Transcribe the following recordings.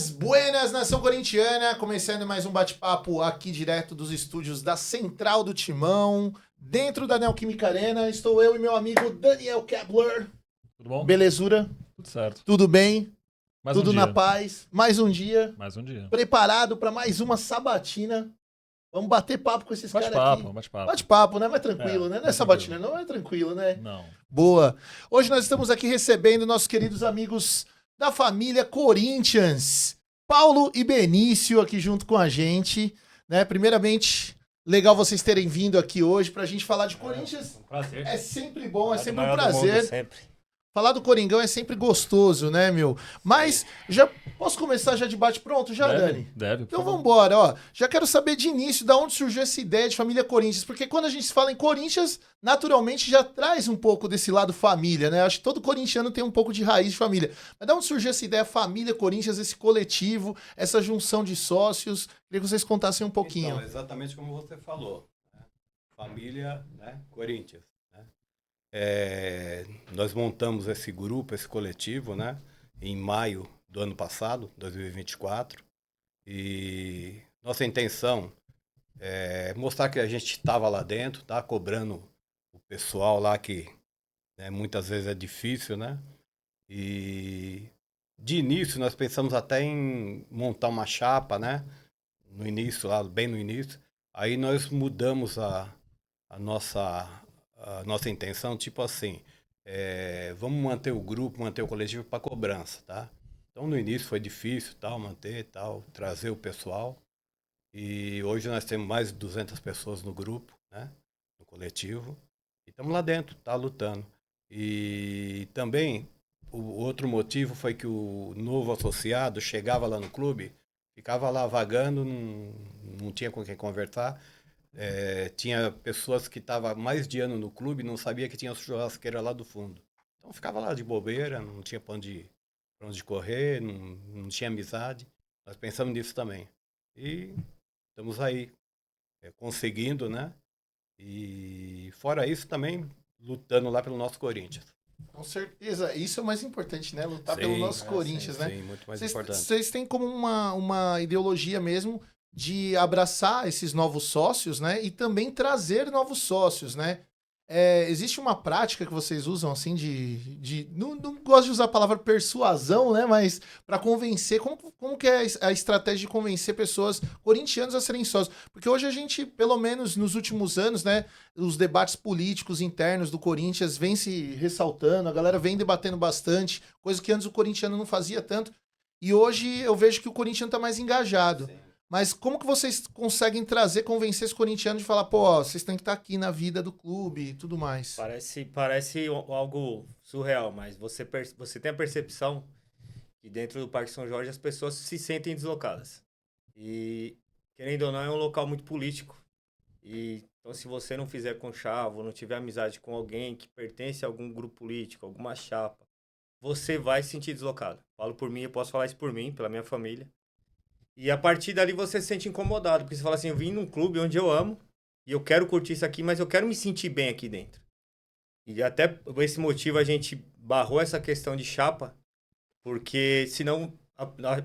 Buenas, nação corintiana, começando mais um bate-papo aqui direto dos estúdios da Central do Timão, dentro da Neoquímica Arena. Estou eu e meu amigo Daniel Kepler. Tudo bom? Belezura? Tudo certo. Tudo bem? Mais Tudo um na dia. paz? Mais um dia. Mais um dia. Preparado para mais uma sabatina. Vamos bater papo com esses caras aqui. Bate-papo. Bate-papo, né? Mais tranquilo, né? Não é mais sabatina, tranquilo. não é tranquilo, né? Não. Boa. Hoje nós estamos aqui recebendo nossos queridos amigos da família Corinthians. Paulo e Benício aqui junto com a gente, né? Primeiramente, legal vocês terem vindo aqui hoje pra gente falar de Corinthians. Um prazer. É sempre bom, é sempre um Maior do prazer. mundo, sempre. Falar do Coringão é sempre gostoso, né, meu? Mas já posso começar já de bate-pronto já, Dani? Deve. Então vamos embora, ó. Já quero saber de início de onde surgiu essa ideia de família Corinthians, porque quando a gente fala em Corinthians, naturalmente já traz um pouco desse lado família, né? Acho que todo corintiano tem um pouco de raiz de família. Mas de onde surgiu essa ideia família Corinthians, esse coletivo, essa junção de sócios? Queria que vocês contassem um pouquinho. Então, exatamente como você falou. Né? Família, né? Corinthians. Né? Nós montamos esse grupo, esse coletivo, né? Em maio do ano passado, 2024. E nossa intenção é mostrar que a gente estava lá dentro, tá cobrando o pessoal lá que, né, muitas vezes é difícil, né? E de início nós pensamos até em montar uma chapa, né? No início, lá, bem no início. Aí nós mudamos a nossa intenção, tipo assim, vamos manter o grupo, manter o coletivo para cobrança, tá? Então no início foi difícil, tal, manter, tal, trazer o pessoal. E hoje nós temos mais de 200 pessoas no grupo, né? No coletivo. E estamos lá dentro, tá lutando. E também o outro motivo foi que o novo associado chegava lá no clube, ficava lá vagando, não tinha com quem conversar. Tinha pessoas que estavam mais de ano no clube e não sabia que tinha churrasqueira lá do fundo. Então ficava lá de bobeira, não tinha pra onde correr, não tinha amizade. Nós pensamos nisso também. E estamos aí, conseguindo, né? E fora isso também, lutando lá pelo nosso Corinthians. Com certeza, isso é o mais importante, né? Lutar Sim, pelo nosso Corinthians, sim, né? sim, muito mais importante. Vocês têm como uma ideologia mesmo de abraçar esses novos sócios, né? E também trazer novos sócios, né? Existe uma prática que vocês usam, assim, não gosto de usar a palavra persuasão, né? Mas para convencer, como que é a estratégia de convencer pessoas corintianas a serem sócios? Porque hoje a gente, pelo menos nos últimos anos, né? Os debates políticos internos do Corinthians vêm se ressaltando, a galera vem debatendo bastante, coisa que antes o corintiano não fazia tanto. E hoje eu vejo que o corintiano tá mais engajado. Sim. Mas como que vocês conseguem convencer esse corintiano de falar, pô, ó, vocês têm que estar aqui na vida do clube e tudo mais? Parece algo surreal, mas você tem a percepção que dentro do Parque São Jorge as pessoas se sentem deslocadas. E, querendo ou não, é um local muito político. E, então, se você não fizer conchavo, não tiver amizade com alguém que pertence a algum grupo político, alguma chapa, você vai se sentir deslocado. Falo por mim, eu posso falar isso por mim, pela minha família. E a partir dali você se sente incomodado, porque você fala assim, eu vim num clube onde eu amo, e eu quero curtir isso aqui, mas eu quero me sentir bem aqui dentro. E até por esse motivo a gente barrou essa questão de chapa, porque senão,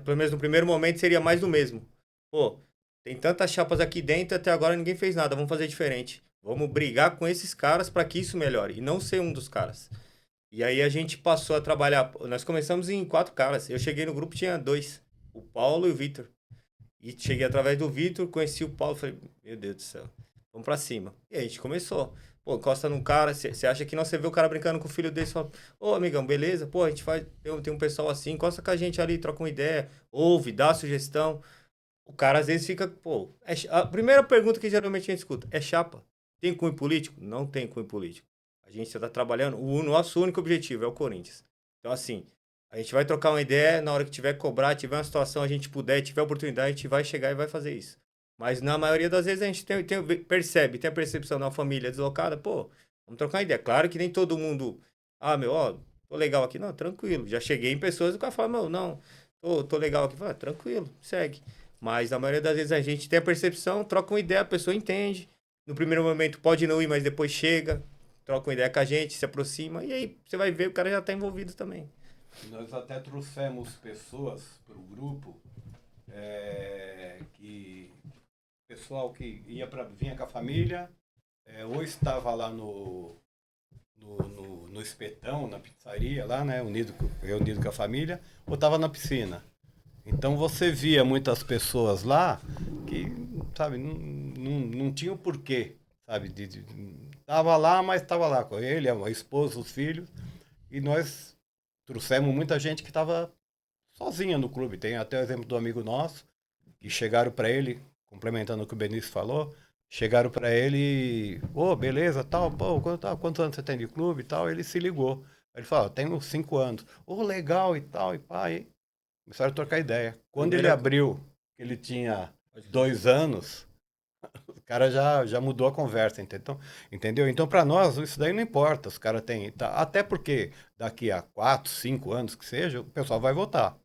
pelo menos no primeiro momento, seria mais do mesmo. Pô, tem tantas chapas aqui dentro, até agora ninguém fez nada, vamos fazer diferente. Vamos brigar com esses caras para que isso melhore, e não ser um dos caras. E aí a gente passou a trabalhar, nós começamos em 4 caras, eu cheguei no grupo, tinha 2, o Paulo e o Vitor. E cheguei através do Vitor, conheci o Paulo, falei, meu Deus do céu, vamos pra cima. E aí a gente começou. Pô, encosta num cara, você acha que não, você vê o cara brincando com o filho dele, você fala, ô amigão, beleza? Pô, a gente tem um pessoal assim, encosta com a gente ali, troca uma ideia, ouve, dá sugestão. O cara às vezes fica, pô, a primeira pergunta que geralmente a gente escuta, é chapa? Tem cunho político? Não tem cunho político. A gente está trabalhando, o nosso único objetivo é o Corinthians. Então assim, a gente vai trocar uma ideia, na hora que tiver que cobrar, tiver uma situação, a gente puder, tiver oportunidade, a gente vai chegar e vai fazer isso. Mas na maioria das vezes a gente percebe, tem a percepção de uma família deslocada, pô, vamos trocar uma ideia. Claro que nem todo mundo, tô legal aqui. Não, tranquilo. Já cheguei em pessoas e o cara fala, não, tô legal aqui. Fala, tranquilo, segue. Mas na maioria das vezes a gente tem a percepção, troca uma ideia, a pessoa entende. No primeiro momento pode não ir, mas depois chega, troca uma ideia com a gente, se aproxima, e aí você vai ver, o cara já tá envolvido também. Nós até trouxemos pessoas para o grupo, pessoal que vinha com a família, ou estava lá no espetão, na pizzaria lá, né, unido com a família, ou estava na piscina. Então você via muitas pessoas lá que, sabe, não tinha o porquê, sabe, tava lá, mas estava lá com ele, a esposa, os filhos, e nós trouxemos muita gente que estava sozinha no clube. Tem até o exemplo do amigo nosso, que chegaram para ele, complementando o que o Benício falou, chegaram para ele, beleza, tal, pô, quantos anos você tem de clube e tal? Ele se ligou. Ele falou, tenho 5 anos. Legal e tal, e pá, aí começaram a trocar ideia. Quando ele abriu, ele tinha 2 anos, o cara já mudou a conversa, entendeu? Então, para nós, isso daí não importa. Os caras têm. Até porque daqui a 4, 5 anos que seja, o pessoal vai votar.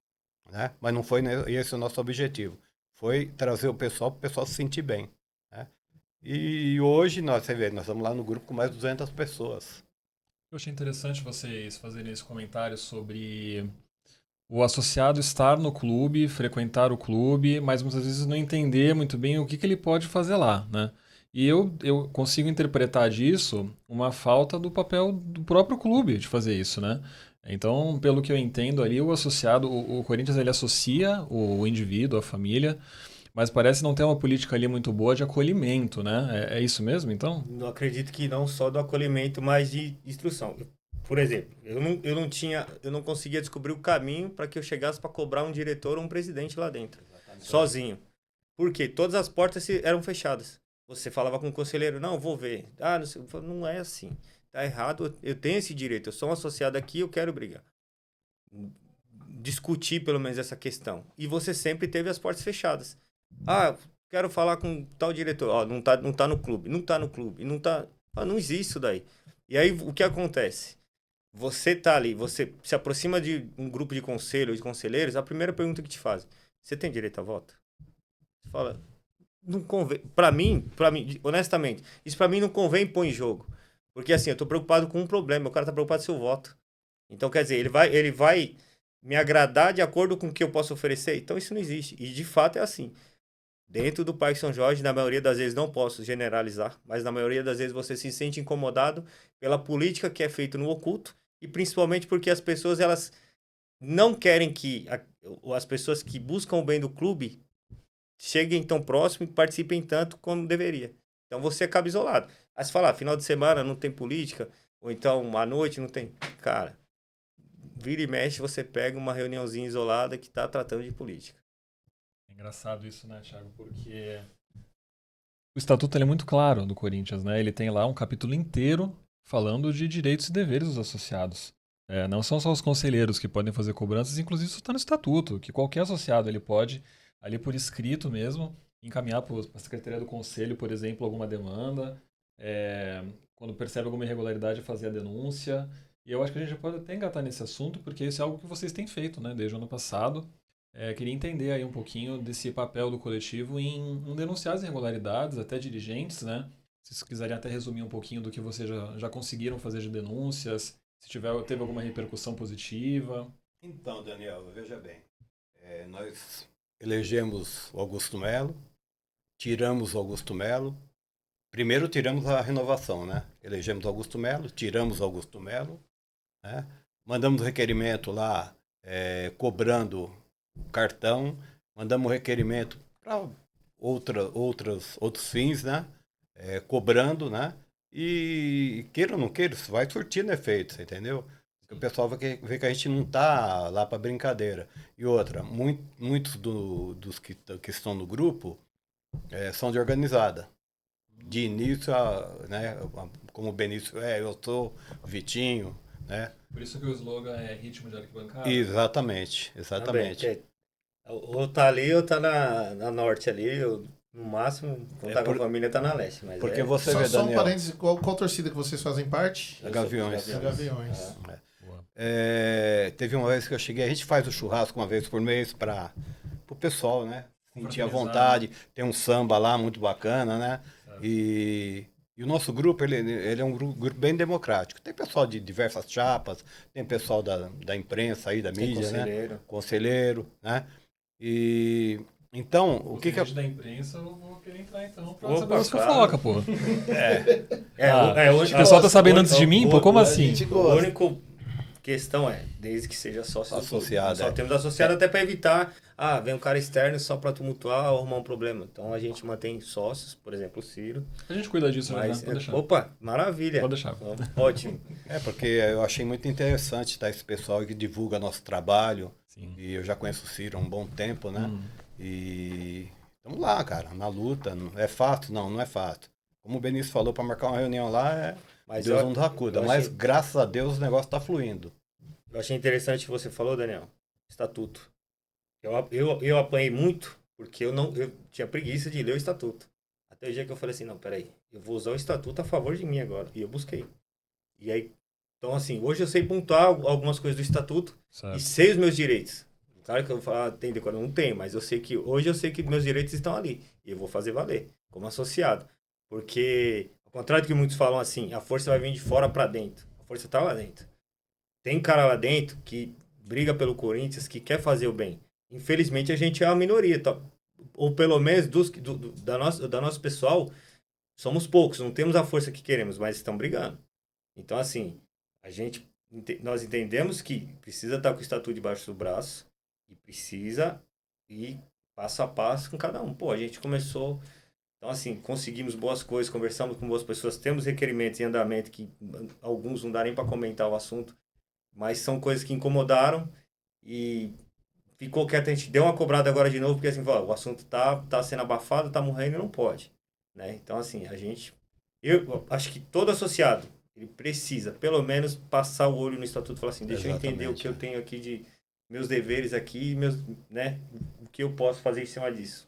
Né? Mas não foi esse o nosso objetivo. Foi trazer o pessoal para o pessoal se sentir bem. Né? E hoje, você vê, nós estamos lá no grupo com mais de 200 pessoas. Eu achei interessante vocês fazerem esse comentário sobre o associado estar no clube, frequentar o clube, mas muitas vezes não entender muito bem o que ele pode fazer lá, né? E eu consigo interpretar disso uma falta do papel do próprio clube de fazer isso, né? Então, pelo que eu entendo ali, o associado, o Corinthians, ele associa o indivíduo, a família, mas parece não ter uma política ali muito boa de acolhimento, né? É isso mesmo, então? Eu acredito que não só do acolhimento, mas de instrução. Por exemplo, eu não conseguia descobrir o caminho para que eu chegasse para cobrar um diretor ou um presidente lá dentro, sozinho. Porque todas as portas eram fechadas. Você falava com o conselheiro, não, vou ver. Não sei, não é assim. Tá errado, eu tenho esse direito, eu sou um associado aqui, eu quero brigar. Discutir pelo menos essa questão. E você sempre teve as portas fechadas. Quero falar com tal diretor. Não tá no clube. Não tá no clube. Não tá. Não existe isso daí. E aí, o que acontece? Você tá ali, você se aproxima de um grupo de conselho, de conselheiros, a primeira pergunta que te fazem, você tem direito a voto? Você fala, não convém. Pra mim, honestamente, isso pra mim não convém pôr em jogo. Porque assim, eu tô preocupado com um problema, o cara tá preocupado com o seu voto. Então, quer dizer, ele vai me agradar de acordo com o que eu posso oferecer? Então, isso não existe. E de fato é assim. Dentro do Parque São Jorge, na maioria das vezes, não posso generalizar, mas na maioria das vezes você se sente incomodado pela política que é feita no oculto e principalmente porque as pessoas elas não querem que as pessoas que buscam o bem do clube cheguem tão próximo e participem tanto como deveria. Então você acaba isolado. Aí você fala, final de semana não tem política, ou então à noite não tem. Cara, vira e mexe, você pega uma reuniãozinha isolada que está tratando de política. É engraçado isso, né, Thiago? Porque o estatuto ele é muito claro do Corinthians, né? Ele tem lá um capítulo inteiro falando de direitos e deveres dos associados. Não são só os conselheiros que podem fazer cobranças, inclusive isso está no estatuto, que qualquer associado ele pode, ali por escrito mesmo, encaminhar para a Secretaria do Conselho, por exemplo, alguma demanda, quando percebe alguma irregularidade, fazer a denúncia. E eu acho que a gente já pode até engatar nesse assunto, porque isso é algo que vocês têm feito, né, desde o ano passado. Queria entender aí um pouquinho desse papel do coletivo em denunciar as irregularidades, até dirigentes, né? Se vocês quiserem até resumir um pouquinho do que vocês já conseguiram fazer de denúncias, se teve alguma repercussão positiva. Então, Daniel, veja bem, nós elegemos o Augusto Melo, tiramos o Augusto Melo, primeiro tiramos a renovação, né? Elegemos o Augusto Melo, tiramos o Augusto Melo, né? Mandamos requerimento lá, cobrando cartão, mandamos requerimento para outros fins, né? Cobrando, né? E queira ou não queira, isso vai surtindo efeito, você entendeu? Porque o pessoal vai ver que a gente não tá lá para brincadeira. E outra, muitos dos que estão no grupo são de organizada. De início, né? Como o Benício, eu sou Vitinho, né? Por isso que o slogan é ritmo de arquibancada? Exatamente. Ou tá ali ou tá na norte ali, no máximo, quando tá com a família, tá na leste. Mas porque você vê, só Daniel, um parênteses, qual torcida que vocês fazem parte? A Gaviões. Gaviões. Teve uma vez que eu cheguei, a gente faz o churrasco uma vez por mês para o pessoal, né? Sentir à vontade, tem um samba lá muito bacana, né? E E o nosso grupo, ele é um grupo bem democrático. Tem pessoal de diversas chapas, tem pessoal da imprensa aí, da Tem mídia, conselheiro. né? Conselheiro, né? E então, o que Você da imprensa, eu vou querer entrar então pra Opa, saber as claro. fofocas, pô. O O pessoal tá sabendo antes de mim, pô? Como assim? gente A gosta. única questão é, desde que seja sócio do clube. Associado, Nós só é. temos associado até para evitar, vem um cara externo só para tumultuar ou arrumar um problema. Então a gente mantém sócios, por exemplo, o Ciro. A gente cuida disso, né? Mas, Pode deixar. opa, maravilha. Pode deixar. Ótimo. porque eu achei muito interessante, tá? Esse pessoal que divulga nosso trabalho. Sim. E eu já conheço o Ciro há um bom tempo, né? Hum. E vamos lá, cara, na luta. Não é fácil? Não é fácil. Como o Benício falou, para marcar uma reunião lá, Mas Deus eu- não nos acuda. eu Mas achei- graças a Deus o negócio tá fluindo. Eu achei interessante o que você falou, Daniel. Estatuto. Eu apanhei muito porque eu tinha preguiça de ler o estatuto. Até o dia que eu falei assim, não, peraí, eu vou usar o estatuto a favor de mim agora. E eu busquei. E aí, então assim, hoje eu sei pontuar algumas coisas do estatuto Certo. e sei os meus direitos. Claro que eu vou falar, tem decoro, não tem, mas hoje eu sei que meus direitos estão ali. E eu vou fazer valer, como associado. Porque, ao contrário do que muitos falam assim, a força vai vir de fora para dentro. A força tá lá dentro. Tem cara lá dentro que briga pelo Corinthians, que quer fazer o bem. Infelizmente, a gente é a minoria. Tá? Ou pelo menos da nosso pessoal, somos poucos. Não temos a força que queremos, mas estão brigando. Então, assim, nós entendemos que precisa estar com o estatuto debaixo do braço e precisa ir passo a passo com cada um. Pô, a gente começou... Então, assim, conseguimos boas coisas, conversamos com boas pessoas, temos requerimentos em andamento que alguns não dá nem para comentar o assunto, mas são coisas que incomodaram e ficou quieto. A gente deu uma cobrada agora de novo, porque assim, o assunto tá sendo abafado, tá morrendo e não pode, né? Então, assim, eu acho que todo associado, ele precisa, pelo menos, passar o olho no estatuto e falar assim, deixa eu entender o que eu tenho aqui de meus deveres aqui, né? O que eu posso fazer em cima disso.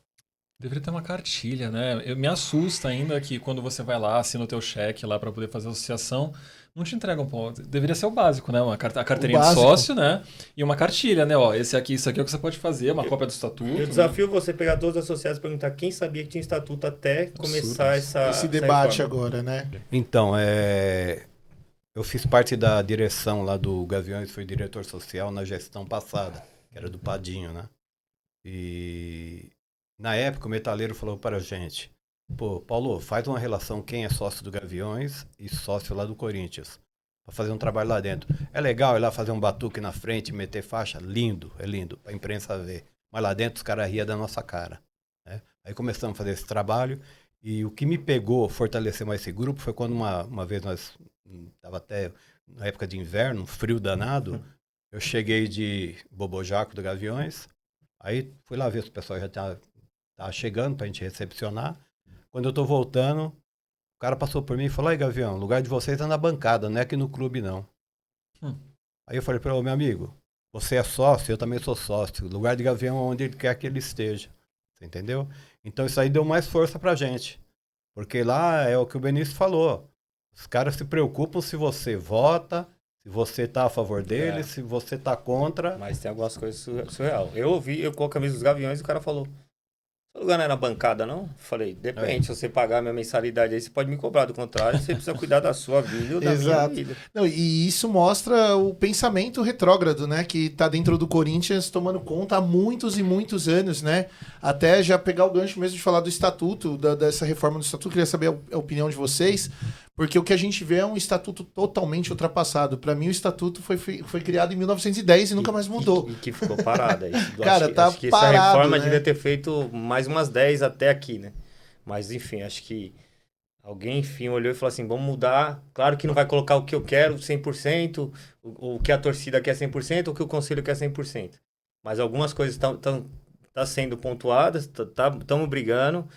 Deveria ter uma cartilha, né? Me assusta ainda que quando você vai lá, assina o teu cheque lá para poder fazer a associação, não te entregam ponto. Deveria ser o básico, né? A carteirinha de sócio, né? E uma cartilha, né? Ó, isso aqui é o que você pode fazer, uma cópia do estatuto. Eu desafio você pegar todos os associados e perguntar quem sabia que tinha estatuto até começar Esse debate agora, né? Então, eu fiz parte da direção lá do Gaviões, fui diretor social na gestão passada, que era do Padinho, né? E na época o metaleiro falou para a gente, pô, Paulo, faz uma relação quem é sócio do Gaviões e sócio lá do Corinthians, para fazer um trabalho lá dentro. É legal ir lá fazer um batuque na frente, meter faixa, lindo, é lindo, para a imprensa ver. Mas lá dentro os caras riam da nossa cara, né? Aí começamos a fazer esse trabalho e o que me pegou, fortalecer mais esse grupo, foi quando uma vez nós, estava até na época de inverno, frio danado, eu cheguei de Bobojaco do Gaviões, aí fui lá ver se o pessoal já estava chegando pra gente recepcionar. Quando eu tô voltando, o cara passou por mim e falou, aí Gavião, o lugar de vocês é na bancada, não é aqui no clube não. Aí eu falei para ele, meu amigo, você é sócio, eu também sou sócio. O lugar de Gavião é onde ele quer que ele esteja. Você entendeu? Então isso aí deu mais força pra gente. Porque lá é o que o Benício falou. Os caras se preocupam se você vota, se você tá a favor dele, se você tá contra. Mas tem algumas coisas surreal. Eu com a camisa dos Gaviões e o cara falou, seu lugar não era bancada, não? Falei, depende, se você pagar a minha mensalidade aí, você pode me cobrar. Do contrário, você precisa cuidar da sua vida ou da minha vida. Não, e isso mostra o pensamento retrógrado, né? Que tá dentro do Corinthians tomando conta há muitos e muitos anos, né? Até já pegar o gancho mesmo de falar do estatuto, dessa reforma do estatuto, queria saber a opinião de vocês, porque o que a gente vê é um estatuto totalmente ultrapassado. Para mim, o estatuto foi criado em 1910 e nunca mais mudou. E que ficou parada. Cara, acho que parado, essa reforma né? devia ter feito mais umas 10 até aqui, né? Mas, enfim, acho que alguém, enfim, olhou e falou assim, vamos mudar. Claro que não vai colocar o que eu quero 100%, o que a torcida quer 100%, o que o conselho quer 100%. Mas algumas coisas estão sendo pontuadas, estamos brigando.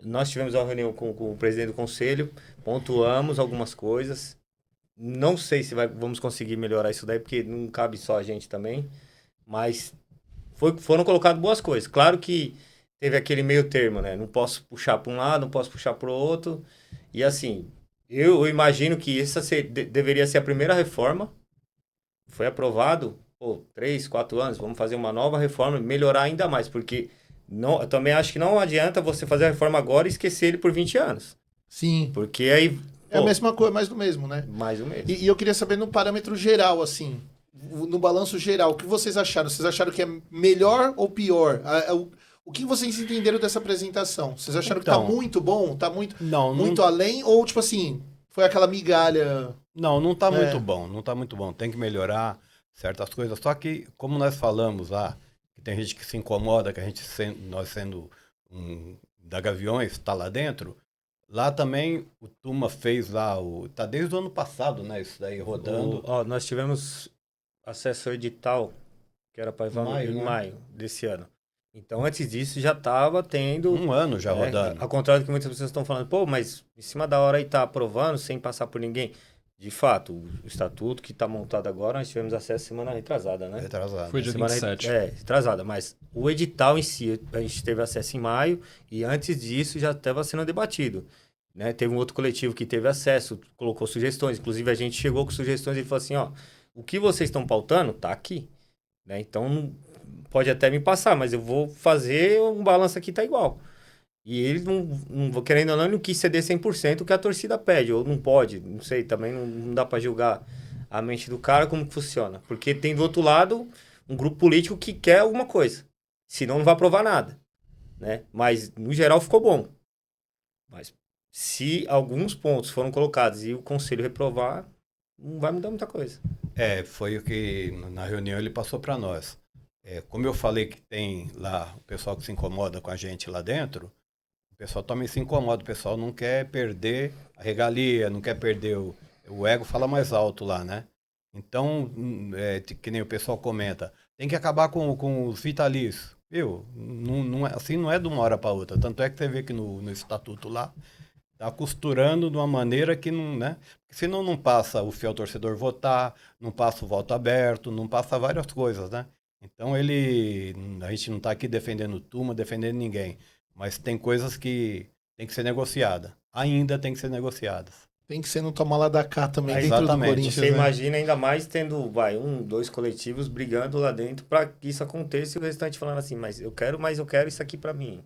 Nós tivemos uma reunião com o presidente do conselho, pontuamos algumas coisas. Não sei se vamos conseguir melhorar isso daí, porque não cabe só a gente também. Mas foram colocadas boas coisas. Claro que teve aquele meio termo, né? Não posso puxar para um lado, não posso puxar para o outro. E assim, eu imagino que essa deveria ser a primeira reforma. Foi aprovado, 3, 4 anos, vamos fazer uma nova reforma, melhorar ainda mais, porque eu também acho que não adianta você fazer a reforma agora e esquecer ele por 20 anos. Sim. Porque aí... É a mesma coisa, mais do mesmo, né? Mais ou menos. E eu queria saber no parâmetro geral, assim, no balanço geral, o que vocês acharam? Vocês acharam que é melhor ou pior? O que vocês entenderam dessa apresentação? Vocês acharam que tá muito bom? Tá muito, muito além? Ou, tipo assim, foi aquela migalha? Não tá muito bom. Não tá muito bom. Tem que melhorar certas coisas. Só que, como nós falamos lá, que tem gente que se incomoda, que nós sendo da Gaviões, tá lá dentro. Lá também o Tuma fez lá, tá desde o ano passado, né? Isso daí rodando. Nós tivemos acesso ao edital, que era para em maio desse ano. Então, antes disso, já estava tendo... Um ano já rodando. Ao contrário do que muitas pessoas estão falando, pô, mas em cima da hora aí tá aprovando sem passar por ninguém. De fato, o estatuto que está montado agora, nós tivemos acesso semana retrasada, né? Retrasada. Foi dia 27. Retrasada. Mas o edital em si, a gente teve acesso em maio e antes disso já estava sendo debatido. Né? Teve um outro coletivo que teve acesso, colocou sugestões. Inclusive, a gente chegou com sugestões e falou assim, ó, o que vocês estão pautando tá aqui. Né? Então, pode até me passar, mas eu vou fazer um balanço aqui, tá igual. E ele, não querendo ou não quis ceder 100% o que a torcida pede, ou não pode, não sei, também não dá para julgar a mente do cara como que funciona. Porque tem do outro lado um grupo político que quer alguma coisa, senão não vai aprovar nada. Né? Mas, no geral, ficou bom. Mas, se alguns pontos foram colocados e o conselho reprovar, não vai mudar muita coisa. Foi o que na reunião ele passou para nós. Como eu falei que tem lá o pessoal que se incomoda com a gente lá dentro, o pessoal também se incomoda, o pessoal não quer perder a regalia, não quer perder o ego, fala mais alto lá, né? Então, que nem o pessoal comenta, tem que acabar com os vitalícios. Viu? Assim não é de uma hora para outra. Tanto é que você vê que no estatuto lá, tá costurando de uma maneira que não, né? Porque senão não passa o fiel torcedor votar, não passa o voto aberto, não passa várias coisas, né? Então a gente não está aqui defendendo Tuma, defendendo ninguém, mas tem coisas que tem que ser negociada. Ainda tem que ser negociadas. Tem que ser no toma lá da cá também, dentro exatamente. do Corinthians. Você imagina ainda mais tendo, 2 coletivos brigando lá dentro para que isso aconteça e o restante falando assim, mas eu quero isso aqui para mim.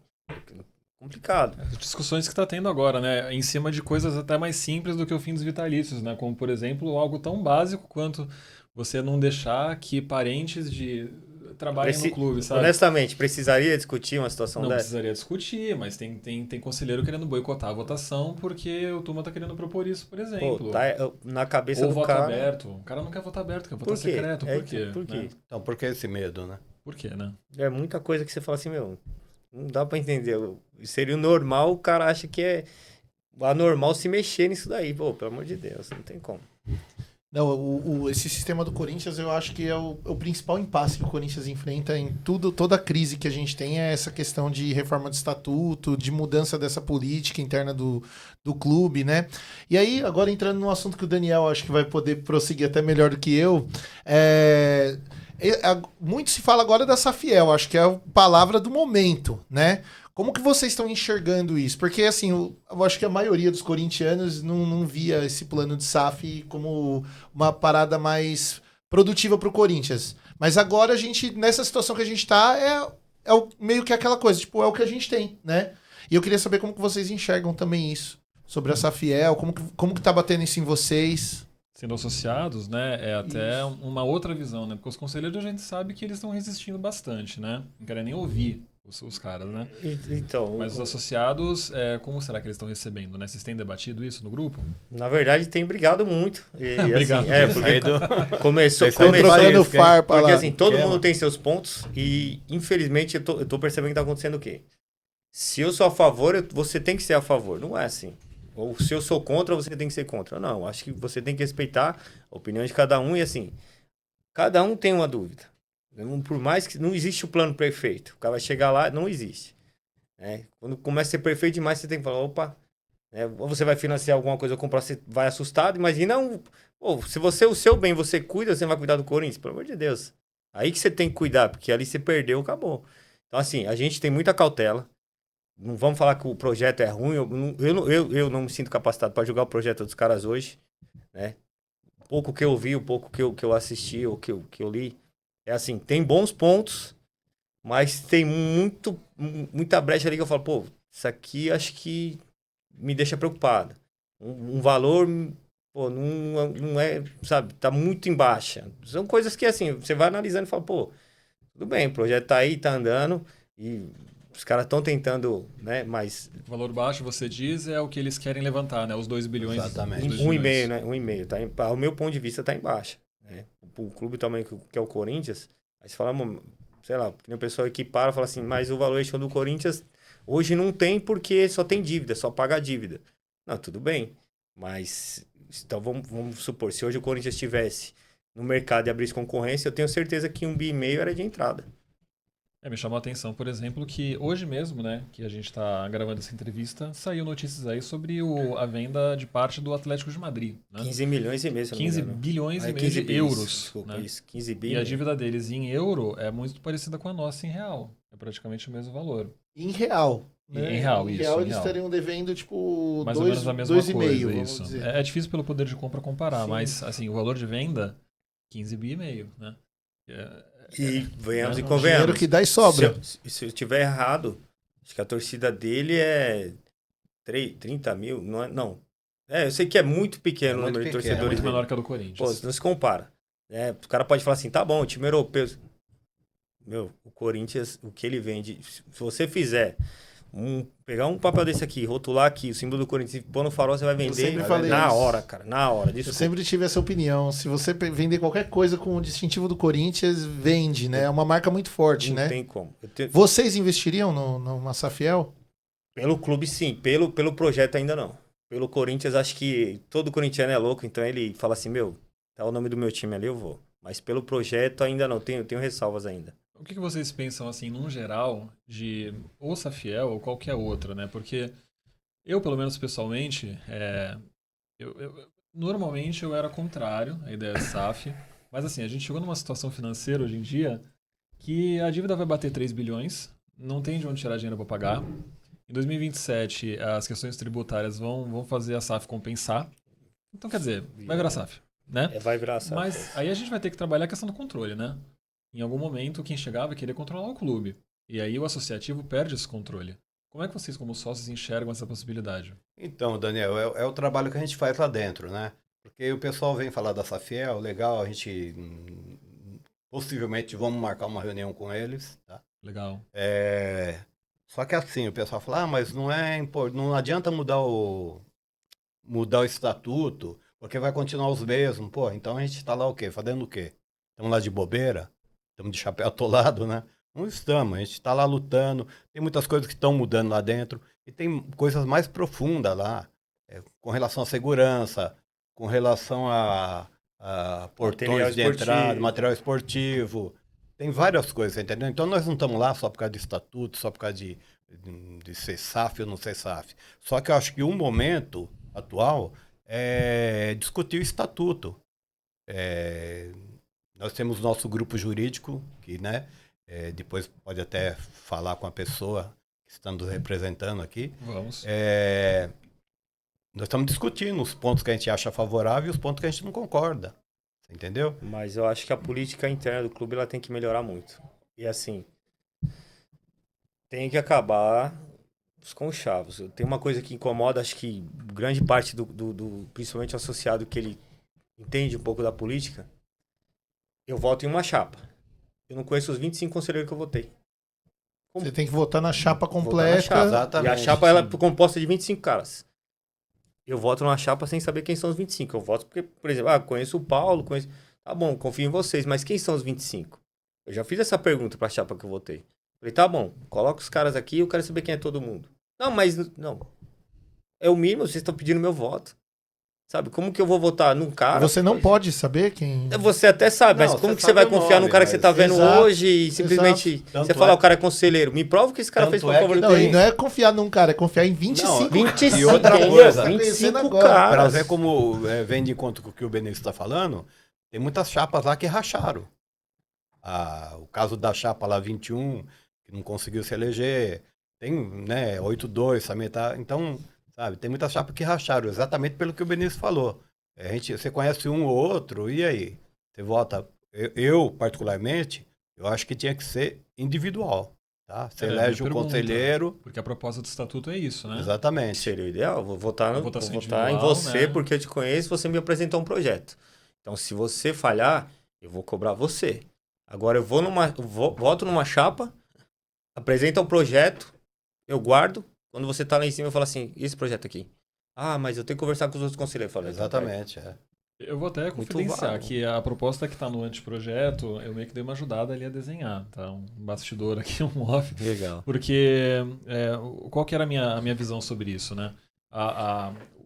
Complicado. As discussões que está tendo agora, né? Em cima de coisas até mais simples do que o fim dos vitalícios, né? Como, por exemplo, algo tão básico quanto você não deixar que parentes trabalhem no clube, sabe? Honestamente, precisaria discutir uma situação dessa? Não precisaria discutir, mas tem conselheiro querendo boicotar a votação porque o Tuma tá querendo propor isso, por exemplo. Pô, tá na cabeça ou do voto cara... aberto. O cara não quer votar aberto, quer votar secreto. Por quê? Por quê? Né? Então, por que esse medo, né? Por quê, né? É muita coisa que você fala assim, não dá pra entender. Seria o normal, o cara acha que é anormal se mexer nisso daí. Pô, pelo amor de Deus, não tem como. Não, esse sistema do Corinthians eu acho que é o principal impasse que o Corinthians enfrenta em toda a crise que a gente tem é essa questão de reforma de estatuto, de mudança dessa política interna do clube, né? E aí, agora entrando no assunto que o Daniel acho que vai poder prosseguir até melhor do que eu, muito se fala agora da Safiel, acho que é a palavra do momento, né? Como que vocês estão enxergando isso? Porque, assim, eu acho que a maioria dos corintianos não via esse plano de SAF como uma parada mais produtiva para o Corinthians. Mas agora a gente, nessa situação que a gente está, meio que aquela coisa, tipo, é o que a gente tem, né? E eu queria saber como que vocês enxergam também isso, sobre a Safiel, como que tá batendo isso em vocês? Sendo associados, né, é até uma outra visão, né? Porque os conselheiros a gente sabe que eles estão resistindo bastante, né? Não querem nem ouvir os caras, né? Então, mas os associados, como será que eles estão recebendo, né? Vocês têm debatido isso no grupo? Na verdade, tem brigado muito. Obrigado. Porque começou no farpa lá. Porque assim, todo mundo tem seus pontos e, infelizmente, eu tô percebendo que tá acontecendo o quê? Se eu sou a favor, você tem que ser a favor. Não é assim. Ou se eu sou contra, você tem que ser contra. Não, acho que você tem que respeitar a opinião de cada um e assim, cada um tem uma dúvida. Por mais que não existe o plano perfeito. O cara vai chegar lá, não existe. Né? Quando começa a ser perfeito demais, você tem que falar, opa, ou você vai financiar alguma coisa ou comprar, você vai assustado. Imagina, se você, o seu bem, você cuida, você não vai cuidar do Corinthians? Pelo amor de Deus. Aí que você tem que cuidar, porque ali você perdeu, acabou. Então assim, a gente tem muita cautela. Não vamos falar que o projeto é ruim. Eu não me sinto capacitado para julgar o projeto dos caras hoje. Né? O pouco que eu vi, o pouco que eu assisti, o que eu li. É assim, tem bons pontos, mas tem muita brecha ali que eu falo, pô, isso aqui acho que me deixa preocupado. Um valor, pô, não é, sabe, tá muito em baixa. São coisas que, assim, você vai analisando e fala, pô, tudo bem, o projeto tá aí, tá andando, e os caras estão tentando, né, mas... O valor baixo, você diz, é o que eles querem levantar, né? Os 2 bilhões. Exatamente. Os 2 bilhões. 1,5, né? 1,5. Tá ao meu ponto de vista, tá em baixa. Né? O clube também, que é o Corinthians, aí você fala, sei lá, que nem o pessoal equipara e fala assim, mas o valuation do Corinthians hoje não tem porque só tem dívida, só paga a dívida. Não, tudo bem. Mas, então vamos supor, se hoje o Corinthians estivesse no mercado e abrisse concorrência, eu tenho certeza que 1,5 bi era de entrada. Me chamou a atenção, por exemplo, que hoje mesmo, né, que a gente está gravando essa entrevista, saiu notícias aí sobre a venda de parte do Atlético de Madrid. Né? 15 milhões e meio, se eu não me 15 engano. bilhões e meio 15 de bis, euros. Desculpa, Né? isso, 15 bi. E a dívida deles em euro é muito parecida com a nossa em real. É praticamente o mesmo valor. Em real. Né? Em real, em isso. real em eles real. estariam devendo, tipo, Mais ou menos a mesma coisa, 2,5, vamos isso. dizer. É difícil pelo poder de compra comparar, Sim. mas assim, o valor de venda, 15 bi e meio, né? E venhamos e Dinheiro convenhamos. que dá e sobra. Se eu tiver errado, acho que a torcida dele é 30 mil, não é? Não. Eu sei que é muito pequeno o muito número de pequeno, É torcedores muito dele. menor que a do Pô, Corinthians. não se compara. O cara pode falar assim, tá bom, o time europeu... Meu, o Corinthians, o que ele vende... Se você fizer... pegar um papel desse aqui, rotular aqui, o símbolo do Corinthians, pôr no farol, você vai vender sempre falei na isso. hora, cara. Na hora. Eu Desculpa. sempre tive essa opinião. Se você vender qualquer coisa com o distintivo do Corinthians, vende, né? É uma marca muito forte, Não né? tem como. Vocês investiriam no Massafiel? Pelo clube, sim. Pelo projeto, ainda não. Pelo Corinthians, acho que todo corintiano é louco, então ele fala assim, meu, tá o nome do meu time ali, eu vou. Mas pelo projeto, ainda não. Tenho ressalvas ainda. O que vocês pensam, assim, num geral, de ou Safiel ou qualquer outra, né? Porque eu, pelo menos pessoalmente, normalmente eu era contrário à ideia de SAF, mas assim, a gente chegou numa situação financeira hoje em dia que a dívida vai bater 3 bilhões, não tem de onde tirar dinheiro para pagar. Em 2027, as questões tributárias vão fazer a SAF compensar. Então, quer dizer, vai virar SAF, né? Vai virar SAF. Mas aí a gente vai ter que trabalhar a questão do controle, né? Em algum momento, quem chegar vai querer controlar o clube. E aí o associativo perde esse controle. Como é que vocês, como sócios, enxergam essa possibilidade? Então, Daniel, é o trabalho que a gente faz lá dentro, né? Porque o pessoal vem falar da Safiel, legal, a gente possivelmente vamos marcar uma reunião com eles, tá? Legal. Só que assim, o pessoal fala, mas não adianta mudar o estatuto, porque vai continuar os mesmos. Pô, então a gente tá lá o quê? Fazendo o quê? Estamos lá de bobeira? Estamos de chapéu atolado, né? Não estamos, a gente está lá lutando, tem muitas coisas que estão mudando lá dentro, e tem coisas mais profundas lá, com relação à segurança, com relação a portões de entrada, material esportivo, tem várias coisas, entendeu? Então nós não estamos lá só por causa de estatuto, só por causa de ser SAF ou não ser SAF. Só que eu acho que o momento atual é discutir o estatuto. Nós temos nosso grupo jurídico, que, né, depois pode até falar com a pessoa que está nos representando aqui. Vamos. Nós estamos discutindo os pontos que a gente acha favorável e os pontos que a gente não concorda. Entendeu? Mas eu acho que a política interna do clube ela tem que melhorar muito. E assim, tem que acabar os conchavos. Tem uma coisa que incomoda, acho que grande parte principalmente o associado que ele entende um pouco da política. Eu voto em uma chapa. Eu não conheço os 25 conselheiros que eu votei. Como? Você tem que votar na chapa completa. Votar na chapa. Exatamente. E a chapa ela é composta de 25 caras. Eu voto numa chapa sem saber quem são os 25. Eu voto porque, por exemplo, conheço o Paulo, conheço... Tá bom, confio em vocês, mas quem são os 25? Eu já fiz essa pergunta pra chapa que eu votei. Falei, tá bom, coloca os caras aqui, eu quero saber quem é todo mundo. Não, mas não. É o mínimo, vocês estão pedindo meu voto. Sabe, como que eu vou votar num cara... Você não pode saber quem... Você até sabe, não, mas como que você você vai sabe o confiar nome, num cara que você tá vendo exato, hoje e simplesmente você falar, o cara é conselheiro? Me prova que esse cara fez por favor Não, e não é confiar num cara, é confiar em 25. Não, 25 e outra coisa, 25 agora. para caras. ver como vem de encontro com o que o Benício está falando, tem muitas chapas lá que racharam. O caso da chapa lá 21, que não conseguiu se eleger, tem, né, 82 também tá. Então, sabe, tem muitas chapas que racharam, exatamente pelo que o Benício falou. Você conhece um ou outro, e aí? Você vota. Eu, particularmente, eu acho que tinha que ser individual. Tá? Você minha elege um pergunta. conselheiro. Porque a proposta do estatuto é isso, né? Exatamente. Seria o ideal. Vou votar, A vou votação votar em individual, você né? porque eu te conheço, você me apresentou um projeto. Então, se você falhar, eu vou cobrar você. Agora, eu voto numa chapa, apresenta um projeto, eu guardo. Quando você tá lá em cima, eu falo assim, e esse projeto aqui? Ah, mas eu tenho que conversar com os outros conselheiros. Eu falo, Exatamente, é. Eu vou até Muito confidenciar vago. que a proposta que está no anteprojeto, eu meio que dei uma ajudada ali a desenhar, tá? Um bastidor aqui, um off. Legal. Porque qual que era a minha visão sobre isso, né?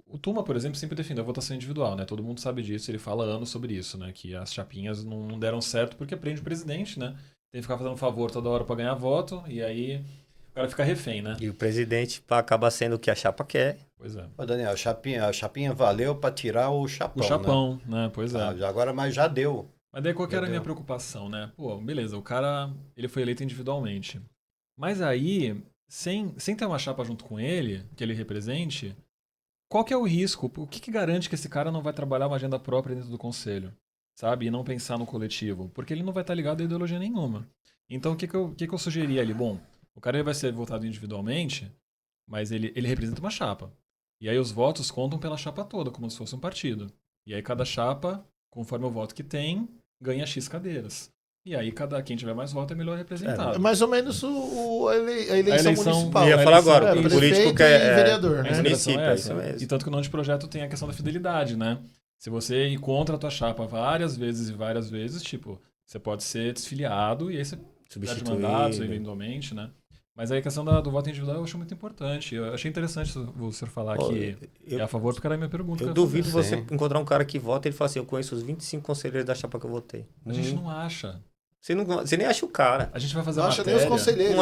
O Tuma, por exemplo, sempre defendeu a votação individual, né? Todo mundo sabe disso, ele fala há anos sobre isso, né? Que as chapinhas não deram certo porque prende o presidente, né? Tem que ficar fazendo favor toda hora para ganhar voto, e aí o cara fica refém, né? E o presidente acaba sendo o que a chapa quer. Pois é. Ô, Daniel, a chapinha valeu para tirar o chapão, O chapão, né? Pois é. Agora, mas já deu. Mas daí qual que era a minha Entendeu? preocupação, né? Pô, beleza, o cara, ele foi eleito individualmente. Mas aí, sem ter uma chapa junto com ele, que ele represente, qual que é o risco? O que garante que esse cara não vai trabalhar uma agenda própria dentro do conselho? Sabe? E não pensar no coletivo? Porque ele não vai estar ligado a ideologia nenhuma. Então, o que eu sugeri ali? Bom, o cara ele vai ser votado individualmente, mas ele representa uma chapa. E aí os votos contam pela chapa toda, como se fosse um partido. E aí cada chapa, conforme o voto que tem, ganha X cadeiras. E aí quem tiver mais voto é melhor representado. É mais ou menos a eleição municipal. Eu ia falar agora, o o político prefeito que é e vereador, A né? inspiração município, é é essa. isso mesmo. E tanto que no anteprojeto tem a questão da fidelidade, né? Se você encontra a tua chapa várias vezes, tipo, você pode ser desfiliado e aí você perde mandatos eventualmente, né? Mas aí a questão do voto individual eu acho muito importante. Eu achei interessante você falar que é a favor, porque era a minha pergunta. Eu duvido você encontrar um cara que vota e ele fala assim, eu conheço os 25 conselheiros da chapa que eu votei. A gente não acha. Você nem acha o cara. A gente vai fazer Não acha nem os matéria. conselheiros.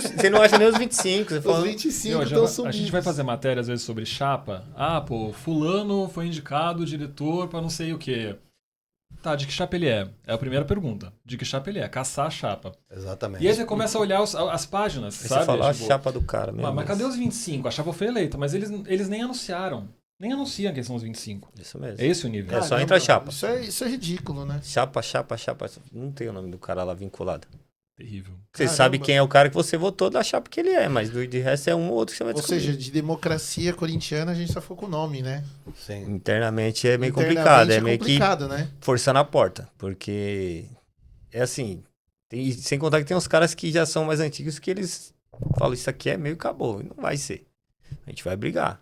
Você não acha nem os 25. Você fala, Os 25 Meu, estão a subindo. gente vai fazer matéria às vezes sobre chapa. Ah, pô, fulano foi indicado diretor pra não sei o quê. Tá, de que chapa ele é? É a primeira pergunta. De que chapa ele é? Caçar a chapa. Exatamente. E aí você começa a olhar as páginas, aí sabe? você fala a Tipo, chapa do cara mesmo. mas cadê os 25? A chapa foi eleita, mas eles nem anunciaram. Nem anunciam quem são os 25. Isso mesmo. É esse o nível. É só entra a chapa. Isso é ridículo, né? Chapa. Não tem o nome do cara lá vinculado. Terrível. Você Caramba. sabe quem é o cara que você votou da chapa que ele é, mas de resto é um ou outro que você vai Ou descobrir. seja, de democracia corintiana a gente só ficou com o nome, né? Sim. Internamente é meio Internamente complicado. É meio complicado, né? que forçando a porta. Porque é assim. Sem contar que tem uns caras que já são mais antigos que eles falam, isso aqui é meio acabou. E não vai ser. A gente vai brigar.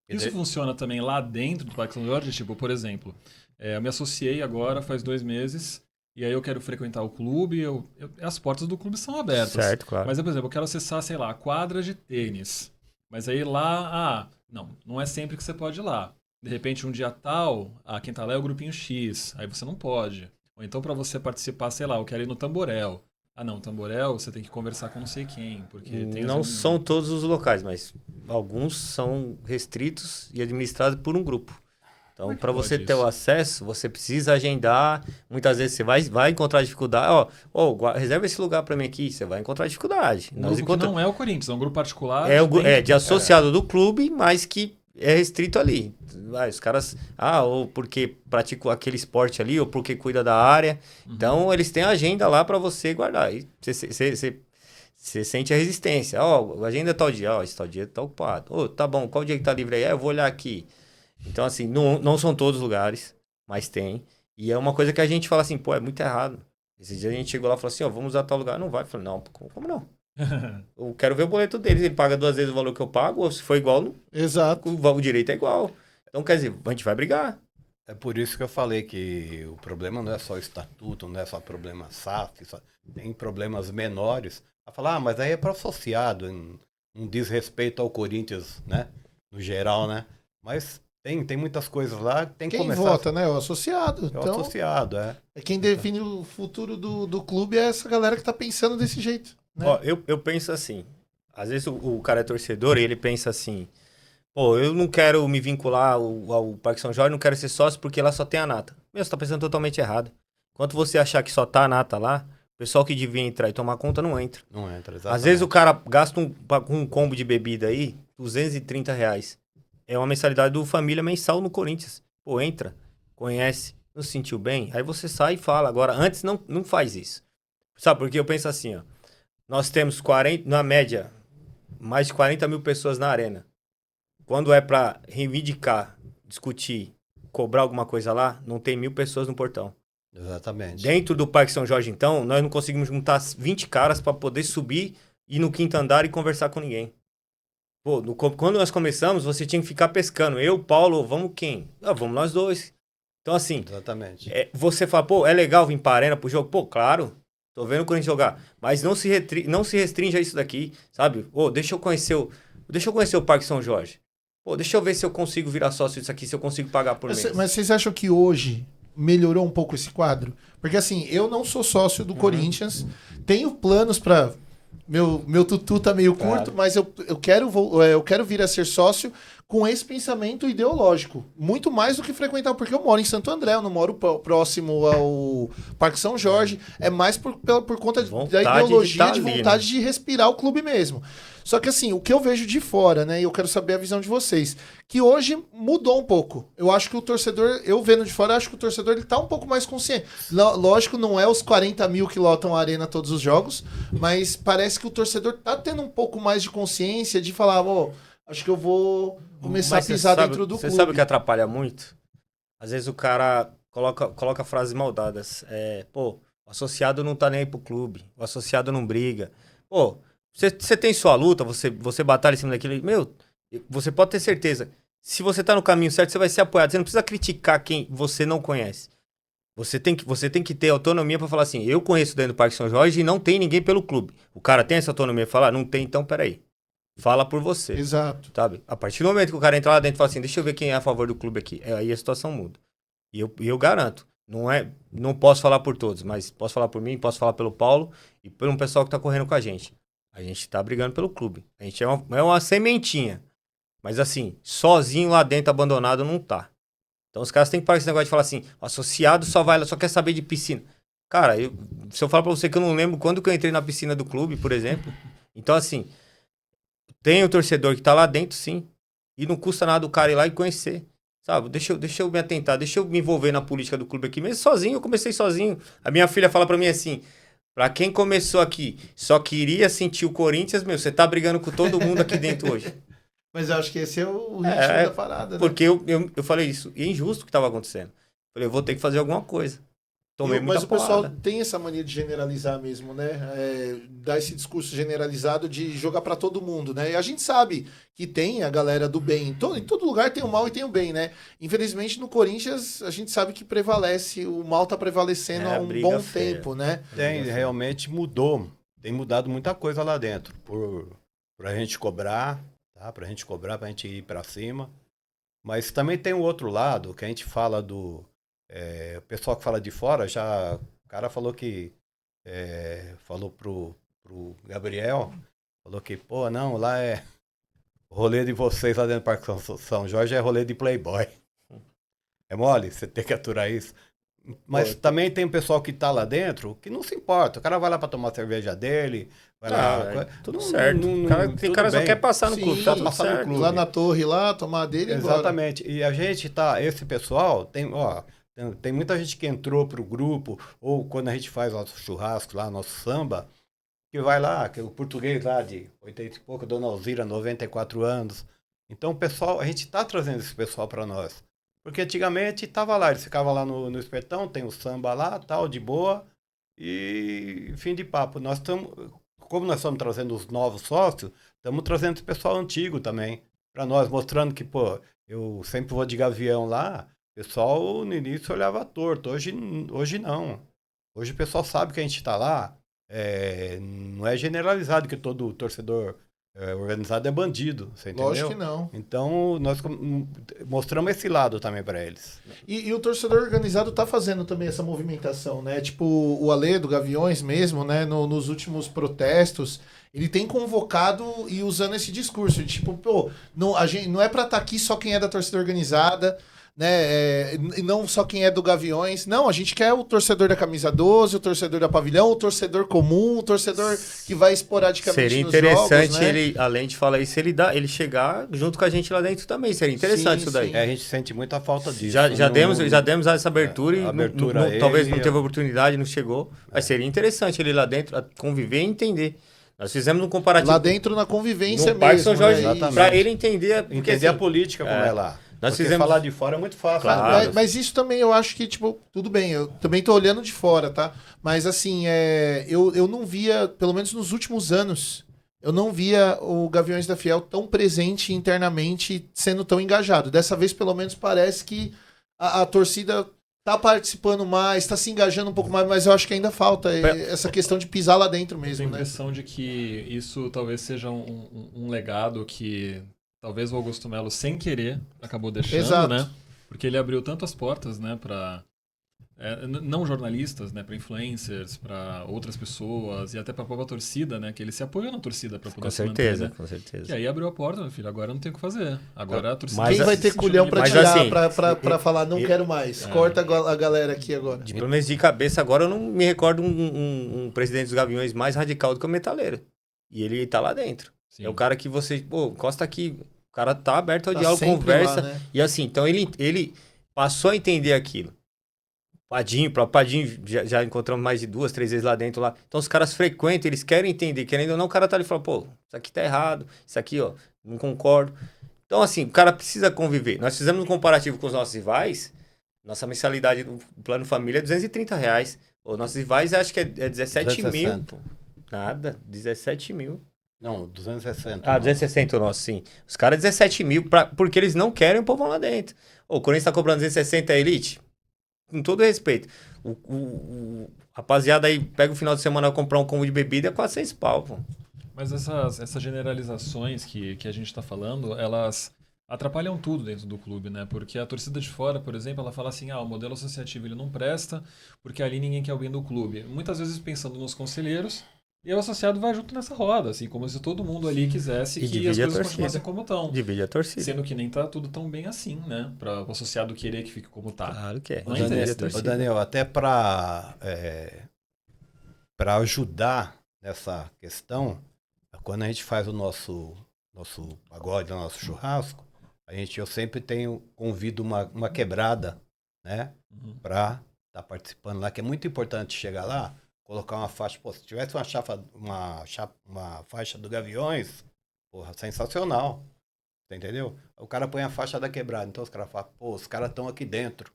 Isso funciona também lá dentro do Parque São Jorge? Tipo, por exemplo, eu me associei agora faz 2 meses e aí eu quero frequentar o clube, as portas do clube são abertas. Certo, claro. Mas, por exemplo, eu quero acessar, sei lá, a quadra de tênis. Mas aí lá, não é sempre que você pode ir lá. De repente, um dia tal, quem tá lá é o grupinho X, aí você não pode. Ou então, para você participar, sei lá, eu quero ir no Tamborel. Não, Tamborel, você tem que conversar com não sei quem, porque tem... Não são todos os locais, mas alguns são restritos e administrados por um grupo. Então, Como é que para pode você ter o isso? acesso, você precisa agendar. Muitas vezes você vai encontrar dificuldade. Reserva esse lugar para mim aqui. Você vai encontrar dificuldade. Um grupo que não é o Corinthians, é um grupo particular. De associado do clube, mas que é restrito ali. Os caras, ou porque pratica aquele esporte ali, ou porque cuida da área. Então, eles têm a agenda lá para você guardar. E você sente a resistência. A agenda é tal dia. Esse tal dia tá ocupado. Tá bom, qual dia que tá livre aí? Eu vou olhar aqui. Então, assim, não são todos os lugares, mas tem. E é uma coisa que a gente fala assim, pô, é muito errado. Esse dia a gente chegou lá e falou assim, vamos usar tal lugar. Não vai. Eu falei, não, como não? Eu quero ver o boleto deles. Ele paga 2 vezes o valor que eu pago, ou se for igual, Exato. o direito é igual. Então, quer dizer, a gente vai brigar. É por isso que eu falei que o problema não é só o estatuto, não é só problema SAF, tem problemas menores. A falar, mas aí é para associado, um desrespeito ao Corinthians, né? No geral, né? Mas tem muitas coisas lá que tem que Quem começar. vota, né? O associado. É o Então, associado, é. quem define o futuro do clube é essa galera que tá pensando desse jeito. Né? Eu penso assim, às vezes o cara é torcedor e ele pensa assim, pô, eu não quero me vincular ao Parque São Jorge, não quero ser sócio porque lá só tem a nata. Você tá pensando totalmente errado. Enquanto você achar que só tá a nata lá, o pessoal que devia entrar e tomar conta não entra. Não entra, exatamente. Às vezes o cara gasta um combo de bebida aí, R$230. É uma mensalidade do família mensal no Corinthians. Pô, entra, conhece, não se sentiu bem, aí você sai e fala. Agora, antes não faz isso. Sabe, porque eu penso assim, nós temos 40, na média, mais de 40 mil pessoas na arena. Quando é para reivindicar, discutir, cobrar alguma coisa lá, não tem 1.000 pessoas no portão. Exatamente. Dentro do Parque São Jorge, então, nós não conseguimos juntar 20 caras para poder subir, ir no quinto andar e conversar com ninguém. Pô, quando nós começamos, você tinha que ficar pescando. Eu, Paulo, vamos quem? Ah, vamos nós dois. Então, assim, Exatamente. você fala, pô, é legal vir pra arena pro jogo? Pô, claro, tô vendo o Corinthians jogar. Mas não se restringe a isso daqui, sabe? Ô, deixa eu conhecer o Parque São Jorge. Pô, deixa eu ver se eu consigo virar sócio disso aqui, se eu consigo pagar por mês. Mas vocês acham que hoje melhorou um pouco esse quadro? Porque assim, eu não sou sócio do Corinthians, tenho planos pra... Meu tutu tá meio curto, mas eu quero vir a ser sócio com esse pensamento ideológico. Muito mais do que frequentar, porque eu moro em Santo André, eu não moro próximo ao Parque São Jorge. É mais por conta da ideologia, de vontade de respirar o clube mesmo. Só que assim, o que eu vejo de fora, né, e eu quero saber a visão de vocês, que hoje mudou um pouco. Eu acho que o torcedor, eu vendo de fora, acho que o torcedor ele tá um pouco mais consciente. Lógico, não é os 40 mil que lotam a arena todos os jogos, mas parece que o torcedor tá tendo um pouco mais de consciência de falar, acho que eu vou começar a pisar dentro do clube. Você sabe o que atrapalha muito? Às vezes o cara coloca frases maldadas. Pô, o associado não tá nem aí pro clube, o associado não briga. Pô, você tem sua luta, você batalha em cima daquilo. Meu, você pode ter certeza. Se você tá no caminho certo, você vai ser apoiado. Você não precisa criticar quem você não conhece. Você tem que ter autonomia pra falar assim, eu conheço dentro do Parque São Jorge e não tem ninguém pelo clube. O cara tem essa autonomia pra falar? Não tem, então peraí. Fala por você. Exato. Sabe? A partir do momento que o cara entra lá dentro e fala assim, deixa eu ver quem é a favor do clube aqui. Aí a situação muda. E eu garanto. Não posso falar por todos, mas posso falar por mim, posso falar pelo Paulo e pelo pessoal que tá correndo com a gente. A gente tá brigando pelo clube. A gente é uma sementinha. Mas assim, sozinho lá dentro, abandonado, não tá. Então os caras têm que parar com esse negócio de falar assim, o associado só quer saber de piscina. Cara, se eu falar pra você que eu não lembro quando que eu entrei na piscina do clube, por exemplo. Então assim, tem o torcedor que tá lá dentro, sim. E não custa nada o cara ir lá e conhecer. Sabe? Deixa eu me atentar, deixa eu me envolver na política do clube aqui. Mesmo sozinho, eu comecei sozinho. A minha filha fala pra mim assim, pra quem começou aqui, só queria sentir o Corinthians, você tá brigando com todo mundo aqui dentro hoje. Mas eu acho que esse é o ritmo da parada, né? Porque eu falei isso, e é injusto o que tava acontecendo. Falei, eu vou ter que fazer alguma coisa. Tomei muita mas o pessoal porrada. tem essa mania de generalizar mesmo, né? Dar esse discurso generalizado de jogar pra todo mundo, né? E a gente sabe que tem a galera do bem. Em todo lugar tem o mal e tem o bem, né? Infelizmente, no Corinthians, a gente sabe que prevalece, o mal tá prevalecendo há um bom tempo, né? Realmente mudou. Tem mudado muita coisa lá dentro. Pra gente cobrar, tá? Pra gente ir pra cima. Mas também tem o outro lado, que a gente fala do... o pessoal que fala de fora, o cara falou que... falou pro Gabriel, falou que, pô, não, lá o rolê de vocês lá dentro do Parque São Jorge é rolê de playboy. É mole, você tem que aturar isso. Mas também tem um pessoal que tá lá dentro que não se importa. O cara vai lá pra tomar a cerveja dele, vai lá... Tudo certo. Tem cara que só quer passar no clube. Só passar no clube. Lá na torre, lá, tomar dele e exatamente. E a gente tá... Esse pessoal tem muita gente que entrou pro grupo, ou quando a gente faz nosso churrasco lá, nosso samba, que vai lá, que é o português lá de 80 e pouco, Dona Alzira, 94 anos. Então, o pessoal, a gente tá trazendo esse pessoal para nós. Porque antigamente tava lá, eles ficavam lá no Espertão, tem o samba lá, tal, de boa, e fim de papo. Como nós estamos trazendo os novos sócios, estamos trazendo esse pessoal antigo também, para nós, mostrando que, pô, eu sempre vou de Gavião lá, o pessoal no início olhava torto, hoje não. Hoje o pessoal sabe que a gente está lá, não é generalizado que todo torcedor organizado é bandido, você entendeu? Lógico que não. Então, nós mostramos esse lado também para eles. E o torcedor organizado tá fazendo também essa movimentação, né? Tipo, o Alê do Gaviões mesmo, né? Nos últimos protestos, ele tem convocado e usando esse discurso de tipo, pô, não é pra estar aqui só quem é da torcida organizada, né? Não só quem é do Gaviões. Não, a gente quer o torcedor da camisa 12, o torcedor da pavilhão, o torcedor comum, o torcedor que vai esporadicamente seria nos jogos, interessante né? ele, além de falar isso, ele chegar junto com a gente lá dentro também. Seria interessante isso daí. A gente sente muita falta disso. Já demos essa abertura e talvez não teve oportunidade, não chegou. Mas seria interessante ele lá dentro conviver e entender. Nós fizemos um comparativo Lá dentro na convivência no Parque mesmo. São Jorge, né? exatamente. pra ele entender. Porque, Entender assim, a política como é lá. Nós Porque fizemos... falar de fora é muito fácil. Claro. né? Mas isso também eu acho que, tipo, tudo bem, eu também tô olhando de fora, tá? Mas assim, eu não via, pelo menos nos últimos anos, eu não via o Gaviões da Fiel tão presente internamente, sendo tão engajado. Dessa vez, pelo menos, parece que a torcida tá participando mais, tá se engajando um pouco mais, mas eu acho que ainda falta essa questão de pisar lá dentro Tenho mesmo, a né? impressão de que isso talvez seja um legado que talvez o Augusto Melo, sem querer, acabou deixando, Exato. né? Porque ele abriu tantas portas, né, para não jornalistas, né, para influencers, para outras pessoas e até para a própria torcida, né, que ele se apoiou na torcida para poder Com se manter, certeza, né? com certeza. E aí abriu a porta, meu filho, agora não tem o que fazer. Agora a torcida... Mas Quem vai ter se culhão pra mas tirar, assim, pra falar, não quero mais? Corta a galera aqui agora. Pelo menos de cabeça agora eu não me recordo um presidente dos Gaviões mais radical do que o Metaleiro. E ele tá lá dentro. Sim. É o cara que você, pô, encosta aqui, o cara tá aberto ao Tá diálogo, sempre conversa. lá, né? E assim, então ele passou a entender aquilo. Padinho já encontramos mais de 2, 3 vezes lá dentro lá. Então os caras frequentam, eles querem entender, querendo ou não, o cara tá ali e fala, pô, isso aqui tá errado, isso aqui, ó, não concordo. Então assim, o cara precisa conviver. Nós fizemos um comparativo com os nossos rivais, nossa mensalidade do Plano Família é R$230. Os nossos rivais acho que é 17 mil. 260. Pô. Nada, 17 mil. Não, 260. Ah, 260 o nosso, sim. Os caras 17 mil, porque eles não querem o povão lá dentro. Ô, o Corinthians tá cobrando 260 a Elite? Com todo respeito. Rapaziada aí, pega o final de semana pra comprar um combo de bebida, é quase 6 pau, pô. Mas essas generalizações que a gente está falando, elas atrapalham tudo dentro do clube, né? Porque a torcida de fora, por exemplo, ela fala assim, o modelo associativo ele não presta, porque ali ninguém quer o bem do clube. Muitas vezes pensando nos conselheiros, e o associado vai junto nessa roda, assim, como se todo mundo ali quisesse E que divide as a coisas torcida. continuassem como estão. Divide a torcida. Sendo que nem tá tudo tão bem assim, né? Para o associado querer que fique como tá. Claro que é. Não é Divide a interesse da torcida. Ô, Daniel, até para ajudar nessa questão, quando a gente faz o nosso pagode, o nosso churrasco, eu sempre convido uma quebrada, né? Uhum. Para estar participando lá, que é muito importante chegar lá, colocar uma faixa. Pô, se tivesse uma faixa do Gaviões, porra, sensacional. Você entendeu? O cara põe a faixa da quebrada, então os caras falam, pô, os caras estão aqui dentro.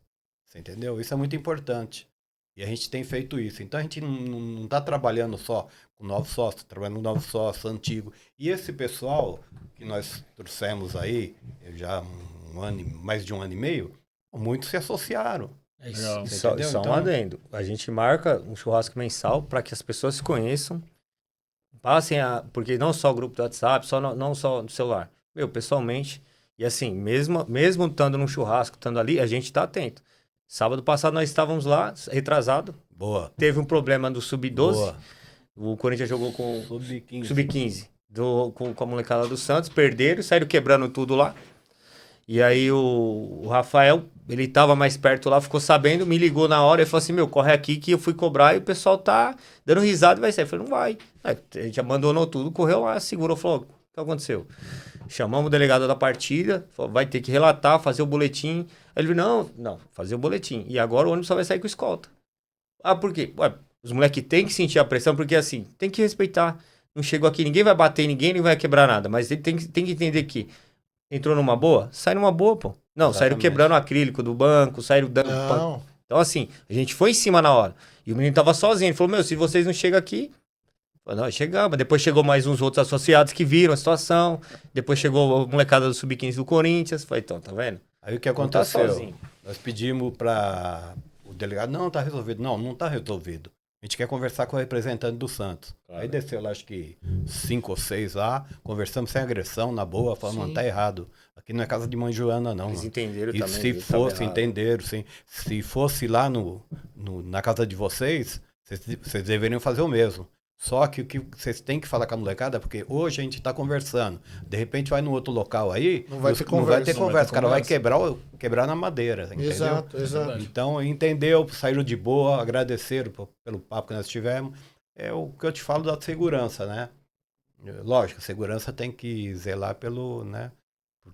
Você entendeu? Isso é muito importante. E a gente tem feito isso. Então a gente não está trabalhando só com novos sócios, trabalhando com novos sócios, antigos. E esse pessoal que nós trouxemos aí, já mais de um ano e meio, muitos se associaram. É Legal. isso. Você entendeu? Só um Então- adendo. A gente marca um churrasco mensal para que as pessoas se conheçam. Passem porque não só o grupo do WhatsApp, não só no celular. Pessoalmente. E assim, mesmo estando num churrasco, estando ali, a gente tá atento. Sábado passado nós estávamos lá, retrasado. Boa. Teve um problema do Sub-12. Boa. O Corinthians jogou com Sub-15. Sub-15 com a molecada do Santos, perderam, saíram quebrando tudo lá. E aí o Rafael, ele tava mais perto lá, ficou sabendo, me ligou na hora e falou assim, corre aqui que eu fui cobrar e o pessoal tá dando risada e vai sair. Eu falei, não vai. Aí, a gente abandonou tudo, correu lá, segurou, falou, o que aconteceu? Chamamos o delegado da partida, falou, vai ter que relatar, fazer o boletim. Aí ele falou, não, fazer o boletim. E agora o ônibus só vai sair com escolta. Ah, por quê? Ué, os moleques têm que sentir a pressão, porque assim, tem que respeitar. Não chegou aqui, ninguém vai bater em ninguém, nem vai quebrar nada. Mas ele tem que entender que entrou numa boa, sai numa boa, pô. Não, Exatamente. saíram quebrando o acrílico do banco, saíram dando... Não. Então assim, a gente foi em cima na hora. E o menino tava sozinho, ele falou, se vocês não chegam aqui... Eu falei, não, chegamos. Depois chegou mais uns outros associados que viram a situação. Depois chegou a molecada do Sub-15 do Corinthians. Falei, então, tá vendo? Aí o que Não tá aconteceu? sozinho. Nós pedimos para o delegado, não, tá resolvido. Não tá resolvido. A gente quer conversar com o representante do Santos. Claro. Aí desceu lá, acho que 5 ou 6 lá, conversamos sem agressão, na boa, falando, Sim. não, tá errado. Aqui não é casa de mãe Joana, não. Eles mano. entenderam E também. se viu? Tava fosse, errado. entenderam, sim. Se fosse lá na casa de vocês deveriam fazer o mesmo. Só que o que vocês têm que falar com a molecada, porque hoje a gente tá conversando. De repente vai no outro local aí, Não vai ter não vai ter conversa. conversa. O cara vai conversa. quebrar na madeira, entendeu? Exato, exato. Verdade. Então, entendeu, saíram de boa, agradeceram pelo papo que nós tivemos. É o que eu te falo da segurança, né? Lógico, a segurança tem que zelar pelo, né? Por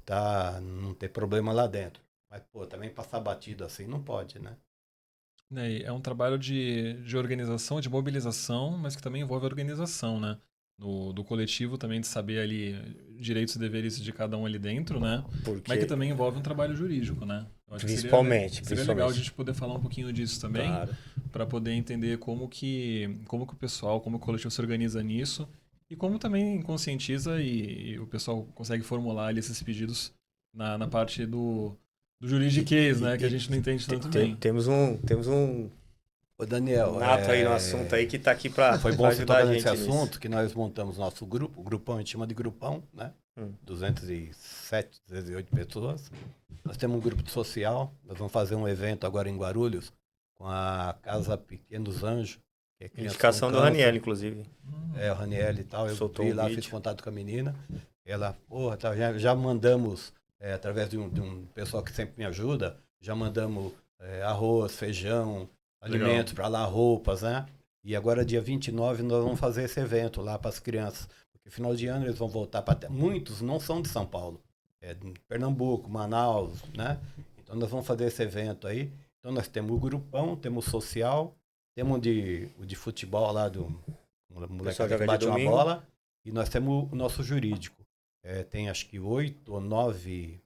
não ter problema lá dentro. Mas, pô, também passar batido assim não pode, né? É um trabalho de organização, de mobilização, mas que também envolve organização, né? do coletivo também, de saber ali direitos e deveres de cada um ali dentro, né? Porque... Mas que também envolve um trabalho jurídico, né? Eu acho que Principalmente. seria legal a gente poder falar um pouquinho disso também, Claro. para poder entender como que o pessoal, como o coletivo se organiza nisso e como também conscientiza e o pessoal consegue formular ali esses pedidos na parte do juridiquês, né? Que a gente não entende tanto bem. Temos um Ô, Daniel, nato aí no assunto aí que tá aqui pra foi bom você ajudar a tocar gente nesse nisso. assunto, que nós montamos nosso grupo, o grupão, a gente chama de grupão, né? 207, 208 pessoas. Nós temos um grupo social, nós vamos fazer um evento agora em Guarulhos, com a Casa Pequenos Anjos. Que é criança Indicação com do câncer. Raniel, inclusive. É, o Raniel e tal, eu Soltou fui um lá, vídeo. fiz contato com a menina. Ela, porra, tá, já mandamos, através de um pessoal que sempre me ajuda, já mandamos arroz, feijão, alimentos para lá, roupas, né? E agora, dia 29, nós vamos fazer esse evento lá para as crianças. Porque final de ano eles vão voltar para... Muitos não são de São Paulo. É de Pernambuco, Manaus, né? Então nós vamos fazer esse evento aí. Então nós temos o grupão, temos o social, temos o de futebol lá do moleque que bate uma bola. E nós temos o nosso jurídico. Tem acho que 8 ou 9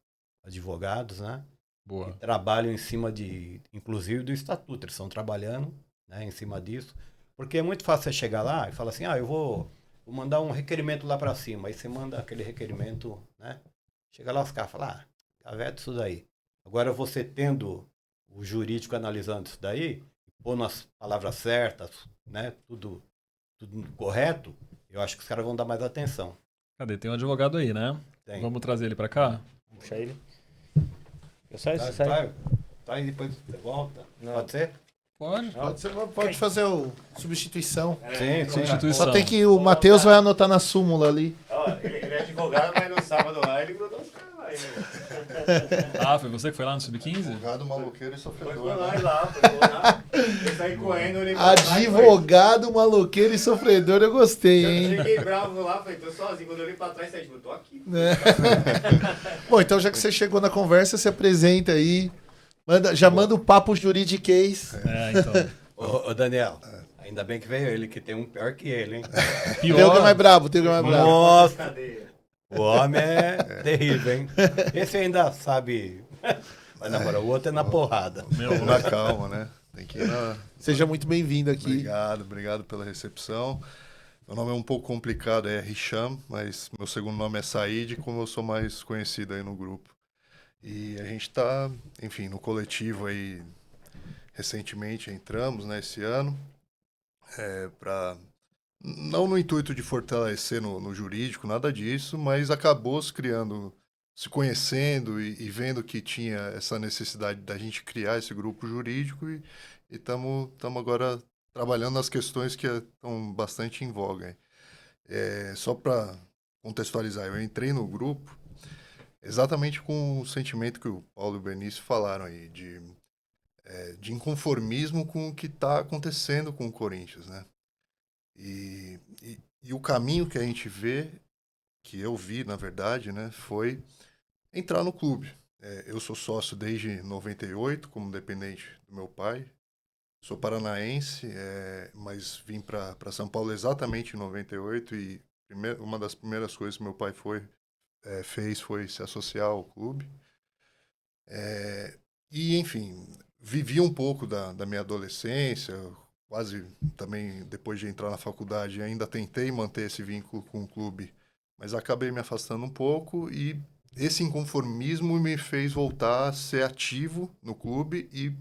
advogados, né? Boa. Que trabalham em cima inclusive do estatuto. Eles estão trabalhando, né, em cima disso. Porque é muito fácil você chegar lá e falar assim, eu vou mandar um requerimento lá para cima. Aí você manda aquele requerimento, né? Chega lá os caras falam, tá veto isso daí. Agora você tendo o jurídico analisando isso daí, pondo as palavras certas, né? Tudo correto, eu acho que os caras vão dar mais atenção. Cadê? Tem um advogado aí, né? Tem. Vamos trazer ele pra cá? Puxa ele. Eu saio, você Tá sai. aí, depois você volta. Não. Pode ser? Pode. Pode fazer o substituição. Sim. Substituição. Só tem que o Matheus vai anotar na súmula ali. Ele é advogado, mas no sábado lá ele grudou os caras lá. Foi você que foi lá no Sub-15? Advogado, maloqueiro e Foi sofredor. com nós lá, Eu saí correndo, ele Advogado, maloqueiro e sofredor, eu gostei, Eu hein? cheguei bravo lá, falei, tô sozinho. Quando eu olhei pra trás, saí, tipo, tô aqui. Bom, então já que você chegou na conversa, se apresenta aí. Manda o papo juridiquês. Então. Ô, Daniel, ainda bem que veio ele, que tem um pior que ele, hein? Tem o que é mais brabo, Nossa, Cadeia. o homem é terrível, hein? Esse ainda sabe. Mas agora o outro é na porrada. Vamos na calma, né? Tem que ir na... Seja muito bem-vindo aqui. Obrigado pela recepção. Meu nome é um pouco complicado, é Hisham, mas meu segundo nome é Said, como eu sou mais conhecido aí no grupo. E a gente está, enfim, no coletivo aí, recentemente entramos, né, esse ano, não no intuito de fortalecer no jurídico, nada disso, mas acabou se conhecendo e vendo que tinha essa necessidade da gente criar esse grupo jurídico e estamos agora trabalhando nas questões que estão bastante em voga. Só para contextualizar, eu entrei no grupo exatamente com o sentimento que o Paulo e o Benício falaram aí, de inconformismo com o que está acontecendo com o Corinthians, né? E o caminho que a gente vê, que eu vi, na verdade, né, foi entrar no clube. Eu sou sócio desde 98, como dependente do meu pai. Sou paranaense, mas vim para São Paulo exatamente em 98 e uma das primeiras coisas que meu pai fez foi se associar ao clube. E, enfim, vivi um pouco da minha adolescência, quase também depois de entrar na faculdade, ainda tentei manter esse vínculo com o clube, mas acabei me afastando um pouco e esse inconformismo me fez voltar a ser ativo no clube e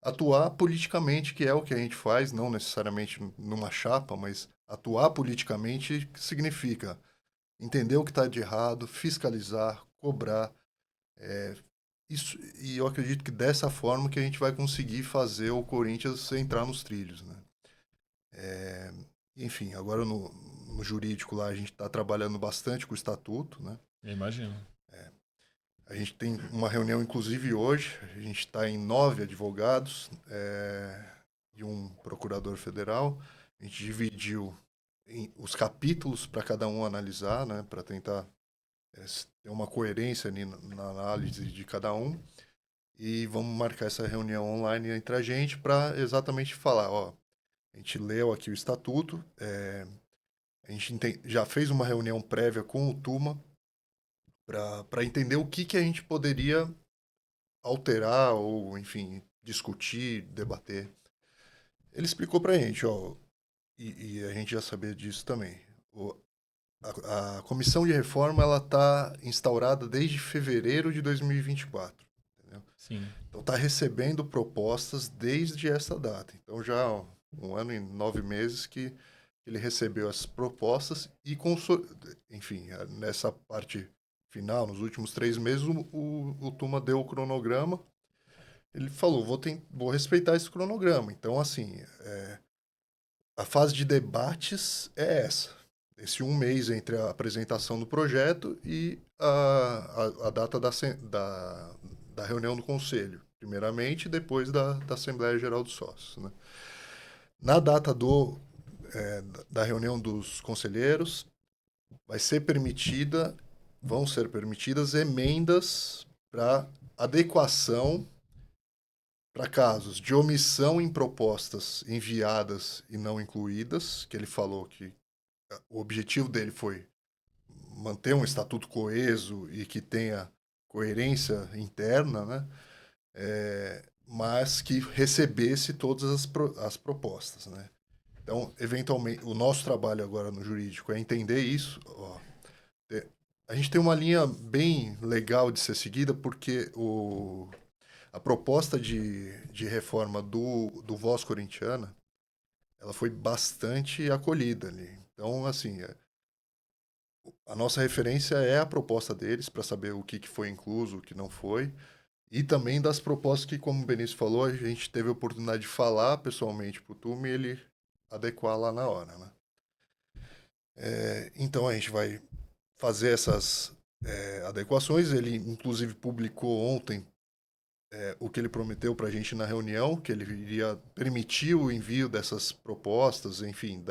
atuar politicamente, que é o que a gente faz, não necessariamente numa chapa, mas atuar politicamente significa entender o que está de errado, fiscalizar, cobrar. Isso, e eu acredito que dessa forma que a gente vai conseguir fazer o Corinthians entrar nos trilhos, né? Enfim, agora no jurídico lá a gente está trabalhando bastante com o estatuto, né? Eu imagino. A gente tem uma reunião, inclusive hoje, a gente está em 9 advogados e um procurador federal. A gente dividiu os capítulos para cada um analisar, né, para tentar ter uma coerência ali na análise de cada um. E vamos marcar essa reunião online entre a gente para exatamente falar, a gente leu aqui o estatuto, A gente já fez uma reunião prévia com o Tuma para entender o que a gente poderia alterar ou, enfim, discutir, debater. Ele explicou para a gente, ó, e a gente já sabia disso também. A comissão de reforma ela está instaurada desde fevereiro de 2024. Entendeu? Sim. Então está recebendo propostas desde essa data. Então já há 1 ano e 9 meses que ele recebeu as propostas e, enfim, nessa parte final, nos últimos 3 meses, o Tuma deu o cronograma. Ele falou, vou respeitar esse cronograma. Então, assim, a fase de debates é essa. Esse 1 mês entre a apresentação do projeto e a data da reunião do conselho. Primeiramente, e depois da Assembleia Geral dos Sócios. Né? Na data da reunião dos conselheiros, vão ser permitidas emendas para adequação para casos de omissão em propostas enviadas e não incluídas, que ele falou que o objetivo dele foi manter um estatuto coeso e que tenha coerência interna, né? Mas que recebesse todas as propostas, né? Então, eventualmente, o nosso trabalho agora no jurídico é entender isso. Ó, a gente tem uma linha bem legal de ser seguida, porque a proposta de reforma do Voz Corintiana, ela foi bastante acolhida ali. Então, assim, a nossa referência é a proposta deles para saber o que foi incluso, o que não foi, e também das propostas que, como o Benício falou, a gente teve a oportunidade de falar pessoalmente para o Tuma e ele adequar lá na hora, né? Então a gente vai fazer essas adequações. Ele, inclusive, publicou ontem o que ele prometeu para a gente na reunião, que ele iria permitir o envio dessas propostas, enfim,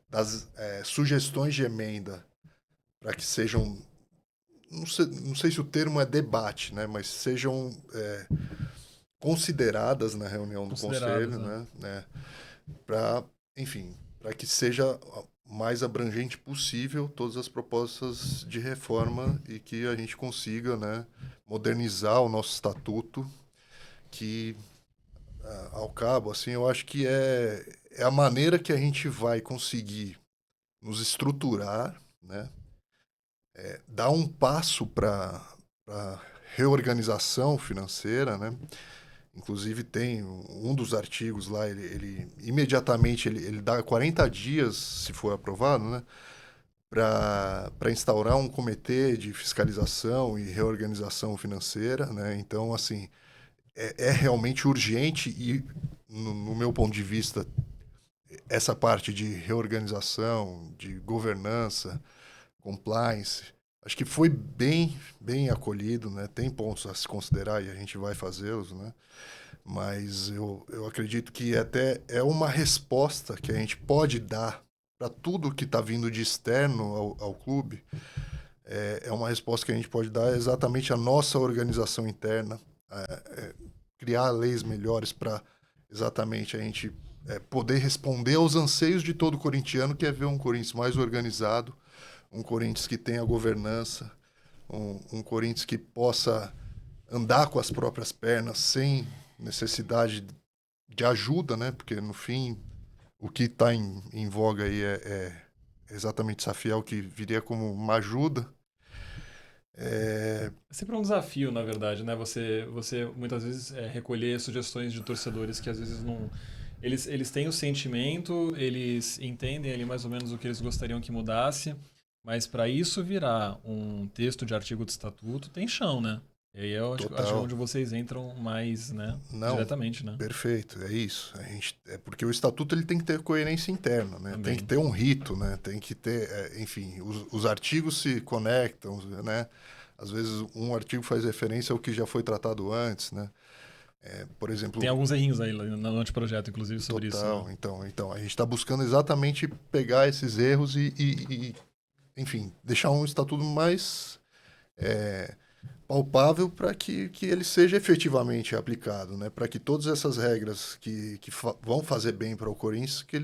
das sugestões de emenda, para que sejam, não sei se o termo é debate, né, mas sejam consideradas na reunião do conselho, né, para, enfim, para que seja mais abrangente possível todas as propostas de reforma e que a gente consiga, né, modernizar o nosso estatuto, que, ao cabo, assim, eu acho que é a maneira que a gente vai conseguir nos estruturar, né, dar um passo para reorganização financeira, né. Inclusive tem um dos artigos lá, ele imediatamente ele dá 40 dias, se for aprovado, né, para instaurar um comitê de fiscalização e reorganização financeira, né. Então, assim, é realmente urgente e, no meu ponto de vista, essa parte de reorganização, de governança, compliance, acho que foi bem acolhido, né? Tem pontos a se considerar e a gente vai fazê-los, né? Mas eu acredito que até é uma resposta que a gente pode dar para tudo que está vindo de externo ao clube. É uma resposta que a gente pode dar exatamente à nossa organização interna, criar leis melhores para exatamente a gente poder responder aos anseios de todo corintiano, que é ver um Corinthians mais organizado, um Corinthians que tenha governança, um Corinthians que possa andar com as próprias pernas sem necessidade de ajuda, né? Porque, no fim, o que está em voga aí é exatamente desafiar o que viria como uma ajuda. É sempre um desafio, na verdade, né? Você muitas vezes recolher sugestões de torcedores que às vezes não... Eles têm o sentimento, eles entendem ali mais ou menos o que eles gostariam que mudasse, mas para isso virar um texto de artigo de estatuto, tem chão, né? E aí eu acho onde vocês entram mais, né, diretamente, né? Perfeito, é isso. Porque o estatuto ele tem que ter coerência interna, né? Tem que ter um rito, né? Tem que ter, enfim, os artigos se conectam, né? Às vezes um artigo faz referência ao que já foi tratado antes, né? Por exemplo... Tem alguns errinhos aí no anteprojeto, inclusive, sobre isso. Né? Então, a gente está buscando exatamente pegar esses erros e, enfim, deixar um estatuto mais palpável para que ele seja efetivamente aplicado, né? Para que todas essas regras que vão fazer bem para o Corinthians, que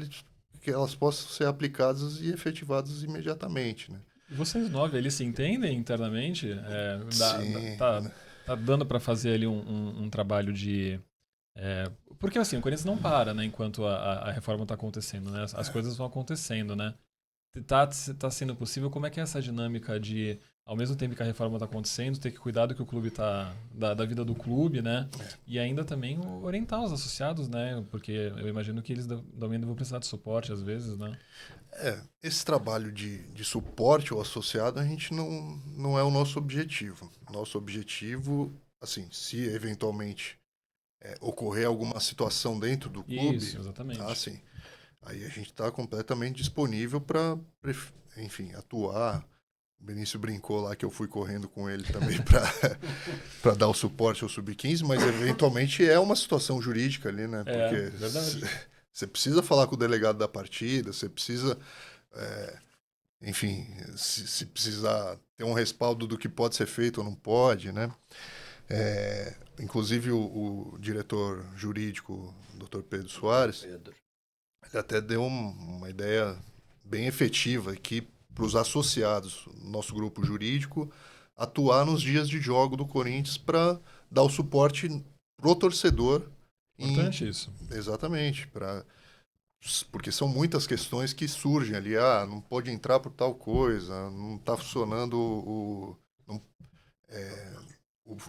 que elas possam ser aplicadas e efetivadas imediatamente, né? E vocês 9 ali se entendem internamente? Sim. Tá dando para fazer ali um trabalho de... porque assim, o Corinthians não para, né, enquanto a reforma está acontecendo, né? As coisas vão acontecendo, né? Tá sendo possível? Como é que é essa dinâmica de, ao mesmo tempo que a reforma está acontecendo, ter que cuidar do que o clube tá, da vida do clube, né? E ainda também orientar os associados, né? Porque eu imagino que eles também vão precisar de suporte às vezes, né? Esse trabalho de suporte ao associado, a gente não é o nosso objetivo. Nosso objetivo, assim, se eventualmente ocorrer alguma situação dentro do clube, Isso, exatamente. assim, aí a gente está completamente disponível para, enfim, atuar. O Benício brincou lá que eu fui correndo com ele também para dar o suporte ao Sub-15, mas eventualmente é uma situação jurídica ali, né? Porque verdade. você precisa falar com o delegado da partida, você precisa, enfim, se precisar ter um respaldo do que pode ser feito ou não pode, né? Inclusive o diretor jurídico, Dr. Pedro Soares, ele até deu uma ideia bem efetiva aqui para os associados, nosso grupo jurídico, atuar nos dias de jogo do Corinthians para dar o suporte pro torcedor. Importante isso. Exatamente, porque são muitas questões que surgem ali. Não pode entrar por tal coisa, não está funcionando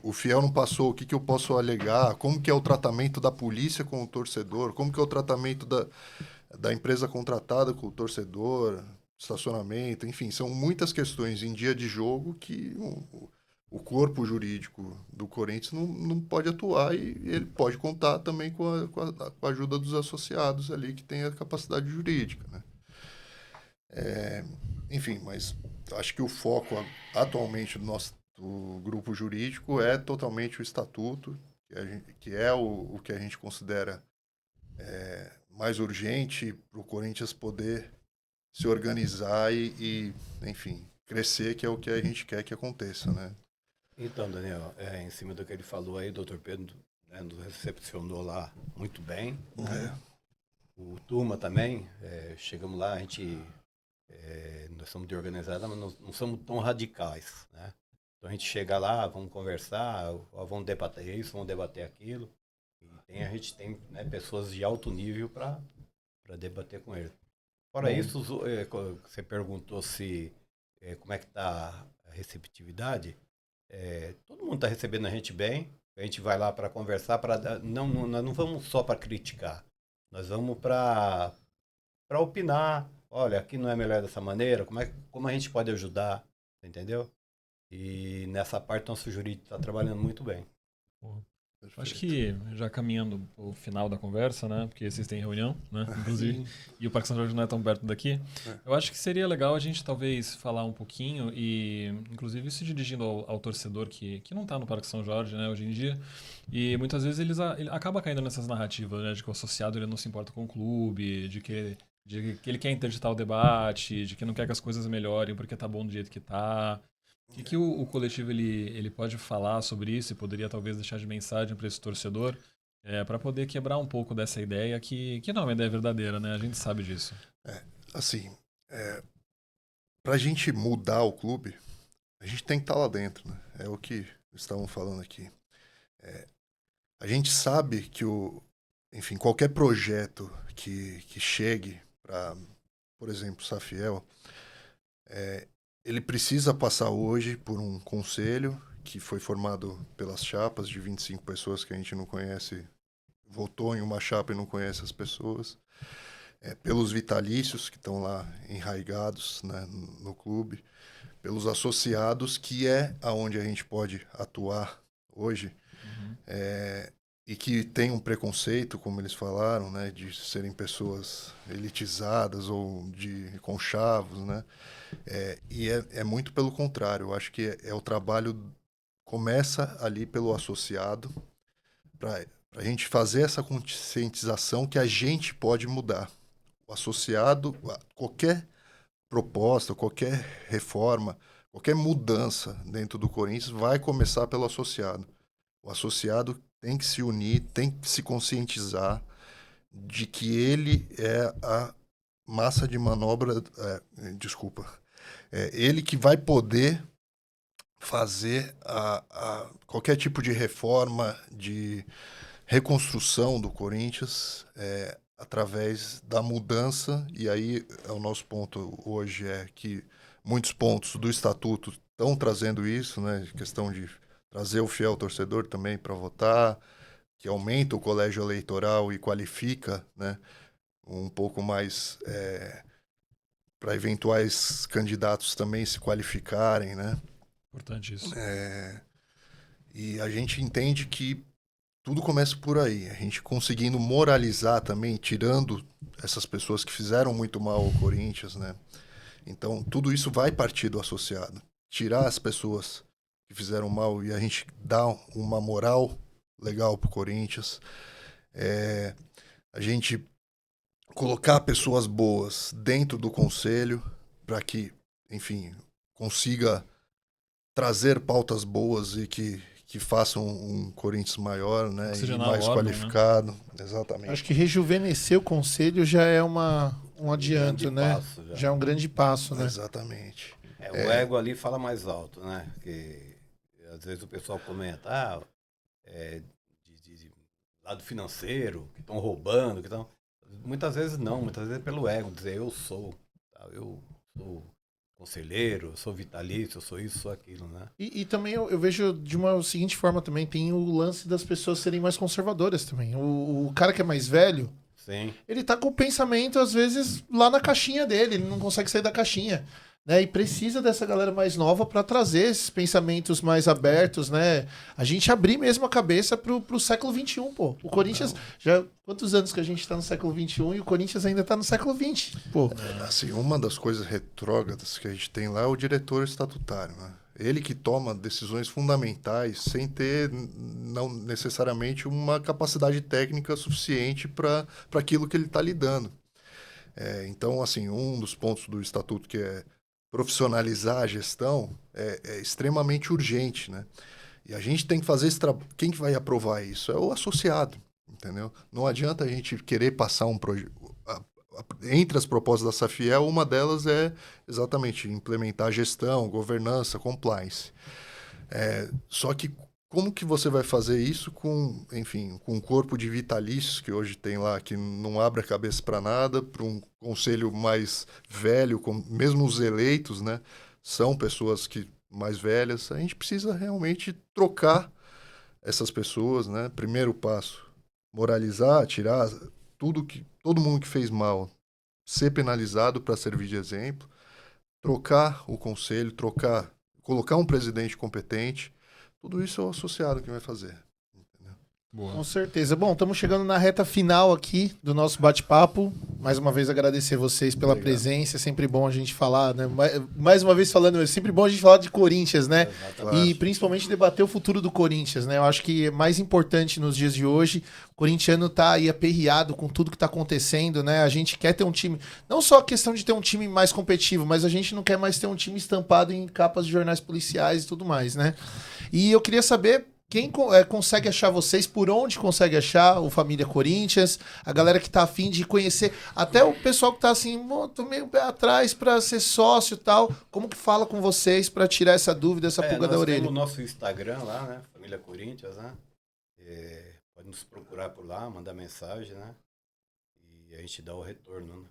o fiel não passou, o que eu posso alegar, como que é o tratamento da polícia com o torcedor, como que é o tratamento da empresa contratada com o torcedor, estacionamento, enfim, são muitas questões em dia de jogo que o corpo jurídico do Corinthians não pode atuar e ele pode contar também com a ajuda dos associados ali que tem a capacidade jurídica, né? Enfim, mas acho que o foco atualmente do nosso grupo jurídico é totalmente o estatuto, que é o que a gente considera mais urgente para o Corinthians poder se organizar e, enfim, crescer, que é o que a gente quer que aconteça, né? Então, Daniel, em cima do que ele falou aí, o doutor Pedro, né, nos recepcionou lá muito bem. O Turma também, chegamos lá, nós somos de organizada, mas não somos tão radicais, né? Então a gente chega lá, vamos conversar, vamos debater isso, vamos debater aquilo. E a gente tem, né, pessoas de alto nível para debater com ele. Fora isso, você perguntou como é que está a receptividade. Todo mundo está recebendo a gente bem. A gente vai lá para conversar, nós não vamos só para criticar. Nós vamos para opinar. Olha, aqui não é melhor dessa maneira. Como a gente pode ajudar, entendeu? E nessa parte nosso jurídico está trabalhando muito bem. Acho que já caminhando o final da conversa, né? Porque vocês têm reunião, né? Inclusive, e o Parque São Jorge não é tão perto daqui. Eu acho que seria legal a gente talvez falar um pouquinho e, inclusive, se dirigindo ao torcedor que não está no Parque São Jorge, né? Hoje em dia. E muitas vezes ele acaba caindo nessas narrativas, né? De que o associado ele não se importa com o clube, de que ele quer interditar o debate, de que não quer que as coisas melhorem porque tá bom do jeito que tá. O que o coletivo ele pode falar sobre isso e poderia talvez deixar de mensagem para esse torcedor para poder quebrar um pouco dessa ideia que não é uma ideia verdadeira, né? A gente sabe disso. Assim, para a gente mudar o clube, a gente tem que estar lá dentro, né? É o que estavam falando aqui. A gente sabe que enfim, qualquer projeto que chegue para, por exemplo, Safiel, ele precisa passar hoje por um conselho que foi formado pelas chapas de 25 pessoas que a gente não conhece, votou em uma chapa e não conhece as pessoas, pelos vitalícios que estão lá enraigados, né, no clube, pelos associados, que é aonde a gente pode atuar hoje, e que tem um preconceito, como eles falaram, né, de serem pessoas elitizadas ou de conchavos, né? E é muito pelo contrário. Eu acho que o trabalho começa ali pelo associado, para a gente fazer essa conscientização que a gente pode mudar. O associado, qualquer proposta, qualquer reforma, qualquer mudança dentro do Corinthians vai começar pelo associado. O associado tem que se unir, tem que se conscientizar de que ele é massa de manobra, desculpa, ele que vai poder fazer qualquer tipo de reforma, de reconstrução do Corinthians através da mudança, e aí o nosso ponto hoje é que muitos pontos do estatuto estão trazendo isso, né, questão de trazer o fiel torcedor também para votar, que aumenta o colégio eleitoral e qualifica, né, um pouco mais para eventuais candidatos também se qualificarem, né? Importante isso. E a gente entende que tudo começa por aí. A gente conseguindo moralizar também, tirando essas pessoas que fizeram muito mal ao Corinthians, né? Então, tudo isso vai partir do associado. Tirar as pessoas que fizeram mal e a gente dar uma moral legal pro Corinthians. A gente colocar pessoas boas dentro do conselho para que, enfim, consiga trazer pautas boas e que façam um Corinthians maior, né, e Oxigenar mais o órgão, qualificado. Exatamente. Acho que rejuvenescer o conselho já é um adianto, grande né? passo, já. Já é um grande passo, né? Exatamente. O ego ali fala mais alto, né? Porque às vezes o pessoal comenta, de lado financeiro, que estão roubando, que estão. Muitas vezes não, muitas vezes é pelo ego, dizer eu sou conselheiro, eu sou vitalício, eu sou isso, sou aquilo, né? E também eu vejo de uma seguinte forma também, tem o lance das pessoas serem mais conservadoras também. O cara que é mais velho, Sim. ele tá com o pensamento, às vezes, lá na caixinha dele, ele não consegue sair da caixinha. Né? E precisa dessa galera mais nova para trazer esses pensamentos mais abertos, né? A gente abrir mesmo a cabeça pro século XXI, pô. O Corinthians, já quantos anos que a gente tá no século XXI e o Corinthians ainda tá no século XX, pô. Assim, uma das coisas retrógradas que a gente tem lá é o diretor estatutário, né? Ele que toma decisões fundamentais sem ter não necessariamente uma capacidade técnica suficiente para aquilo que ele está lidando. Então, assim, um dos pontos do estatuto que é profissionalizar a gestão é extremamente urgente, né? E a gente tem que fazer esse trabalho. Quem que vai aprovar isso? É o associado, entendeu? Não adianta a gente querer passar um projeto. Entre as propostas da Safiel, uma delas é exatamente implementar gestão, governança, compliance. Só que como que você vai fazer isso com, enfim, com um corpo de vitalícios que hoje tem lá, que não abre a cabeça para nada, para um conselho mais velho, mesmo os eleitos, né, são pessoas mais velhas. A gente precisa realmente trocar essas pessoas, né? Primeiro passo, moralizar, tirar todo mundo que fez mal, ser penalizado para servir de exemplo, trocar o conselho, colocar um presidente competente. Tudo isso é o associado que vai fazer. Boa. Com certeza. Bom, estamos chegando na reta final aqui do nosso bate-papo. Mais uma vez agradecer vocês pela presença. É sempre bom a gente falar, né? Mais uma vez falando, é sempre bom a gente falar de Corinthians, né? E principalmente debater o futuro do Corinthians, né? Eu acho que é mais importante nos dias de hoje. O corintiano tá aí aperreado com tudo que tá acontecendo, né? A gente quer ter um time, não só a questão de ter um time mais competitivo, mas a gente não quer mais ter um time estampado em capas de jornais policiais e tudo mais, né? E eu queria saber quem consegue achar vocês, por onde consegue achar o Família Corinthians, a galera que tá afim de conhecer, até o pessoal que tá assim, tô meio pé atrás para ser sócio e tal, como que fala com vocês para tirar essa dúvida, essa pulga da orelha? Nós temos o nosso Instagram lá, né, Família Corinthians, né, pode nos procurar por lá, mandar mensagem, né, e a gente dá o retorno, né.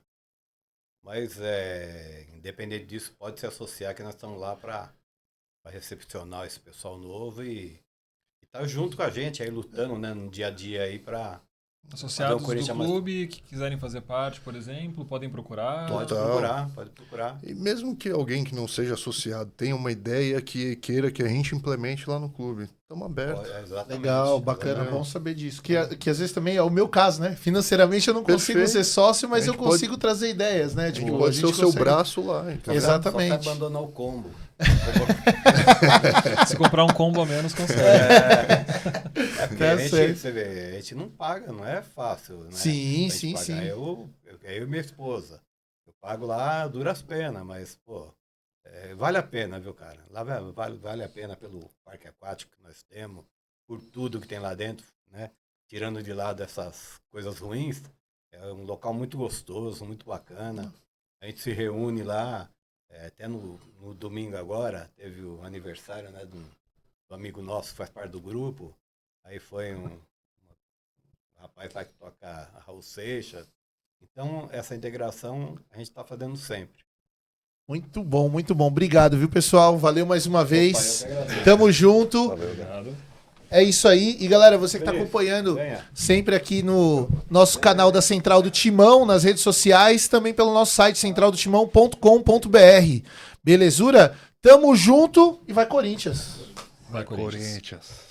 Mas, independente disso, pode se associar que nós estamos lá para recepcionar esse pessoal novo e tá junto com a gente aí, lutando, né, no dia a dia aí para associados do clube que quiserem fazer parte, por exemplo, podem procurar. Pode procurar. E mesmo que alguém que não seja associado tenha uma ideia que queira que a gente implemente lá no clube, estamos abertos. Legal, bacana, bom saber disso. Que às vezes também é o meu caso, né? Financeiramente eu não consigo ser sócio, mas eu consigo trazer ideias, né? Tipo, pode ser o seu braço lá. Então. Exatamente. Só abandonar o combo. Se comprar um combo a menos, consegue. A gente não paga, não é fácil, né? Sim. Eu e minha esposa. Eu pago lá duras penas, mas, pô, vale a pena, viu, cara? Lá vale a pena pelo parque aquático que nós temos, por tudo que tem lá dentro, né? Tirando de lado essas coisas ruins, É um local muito gostoso, muito bacana. A gente se reúne lá, até no domingo agora, teve o aniversário, né, do amigo nosso que faz parte do grupo. Aí foi um rapaz lá que toca a Raul Seixas. Então, essa integração a gente está fazendo sempre. Muito bom, muito bom. Obrigado, viu, pessoal? Valeu mais uma vez. eu que agradeço. Tamo junto. Valeu, Obrigado. É isso aí. E galera, você que tá Feliz. acompanhando Venha. sempre aqui no nosso canal da Central do Timão, nas redes sociais, também pelo nosso site centraldotimão.com.br. Belezura? Tamo junto e vai Corinthians. Vai, Corinthians. Corinthians.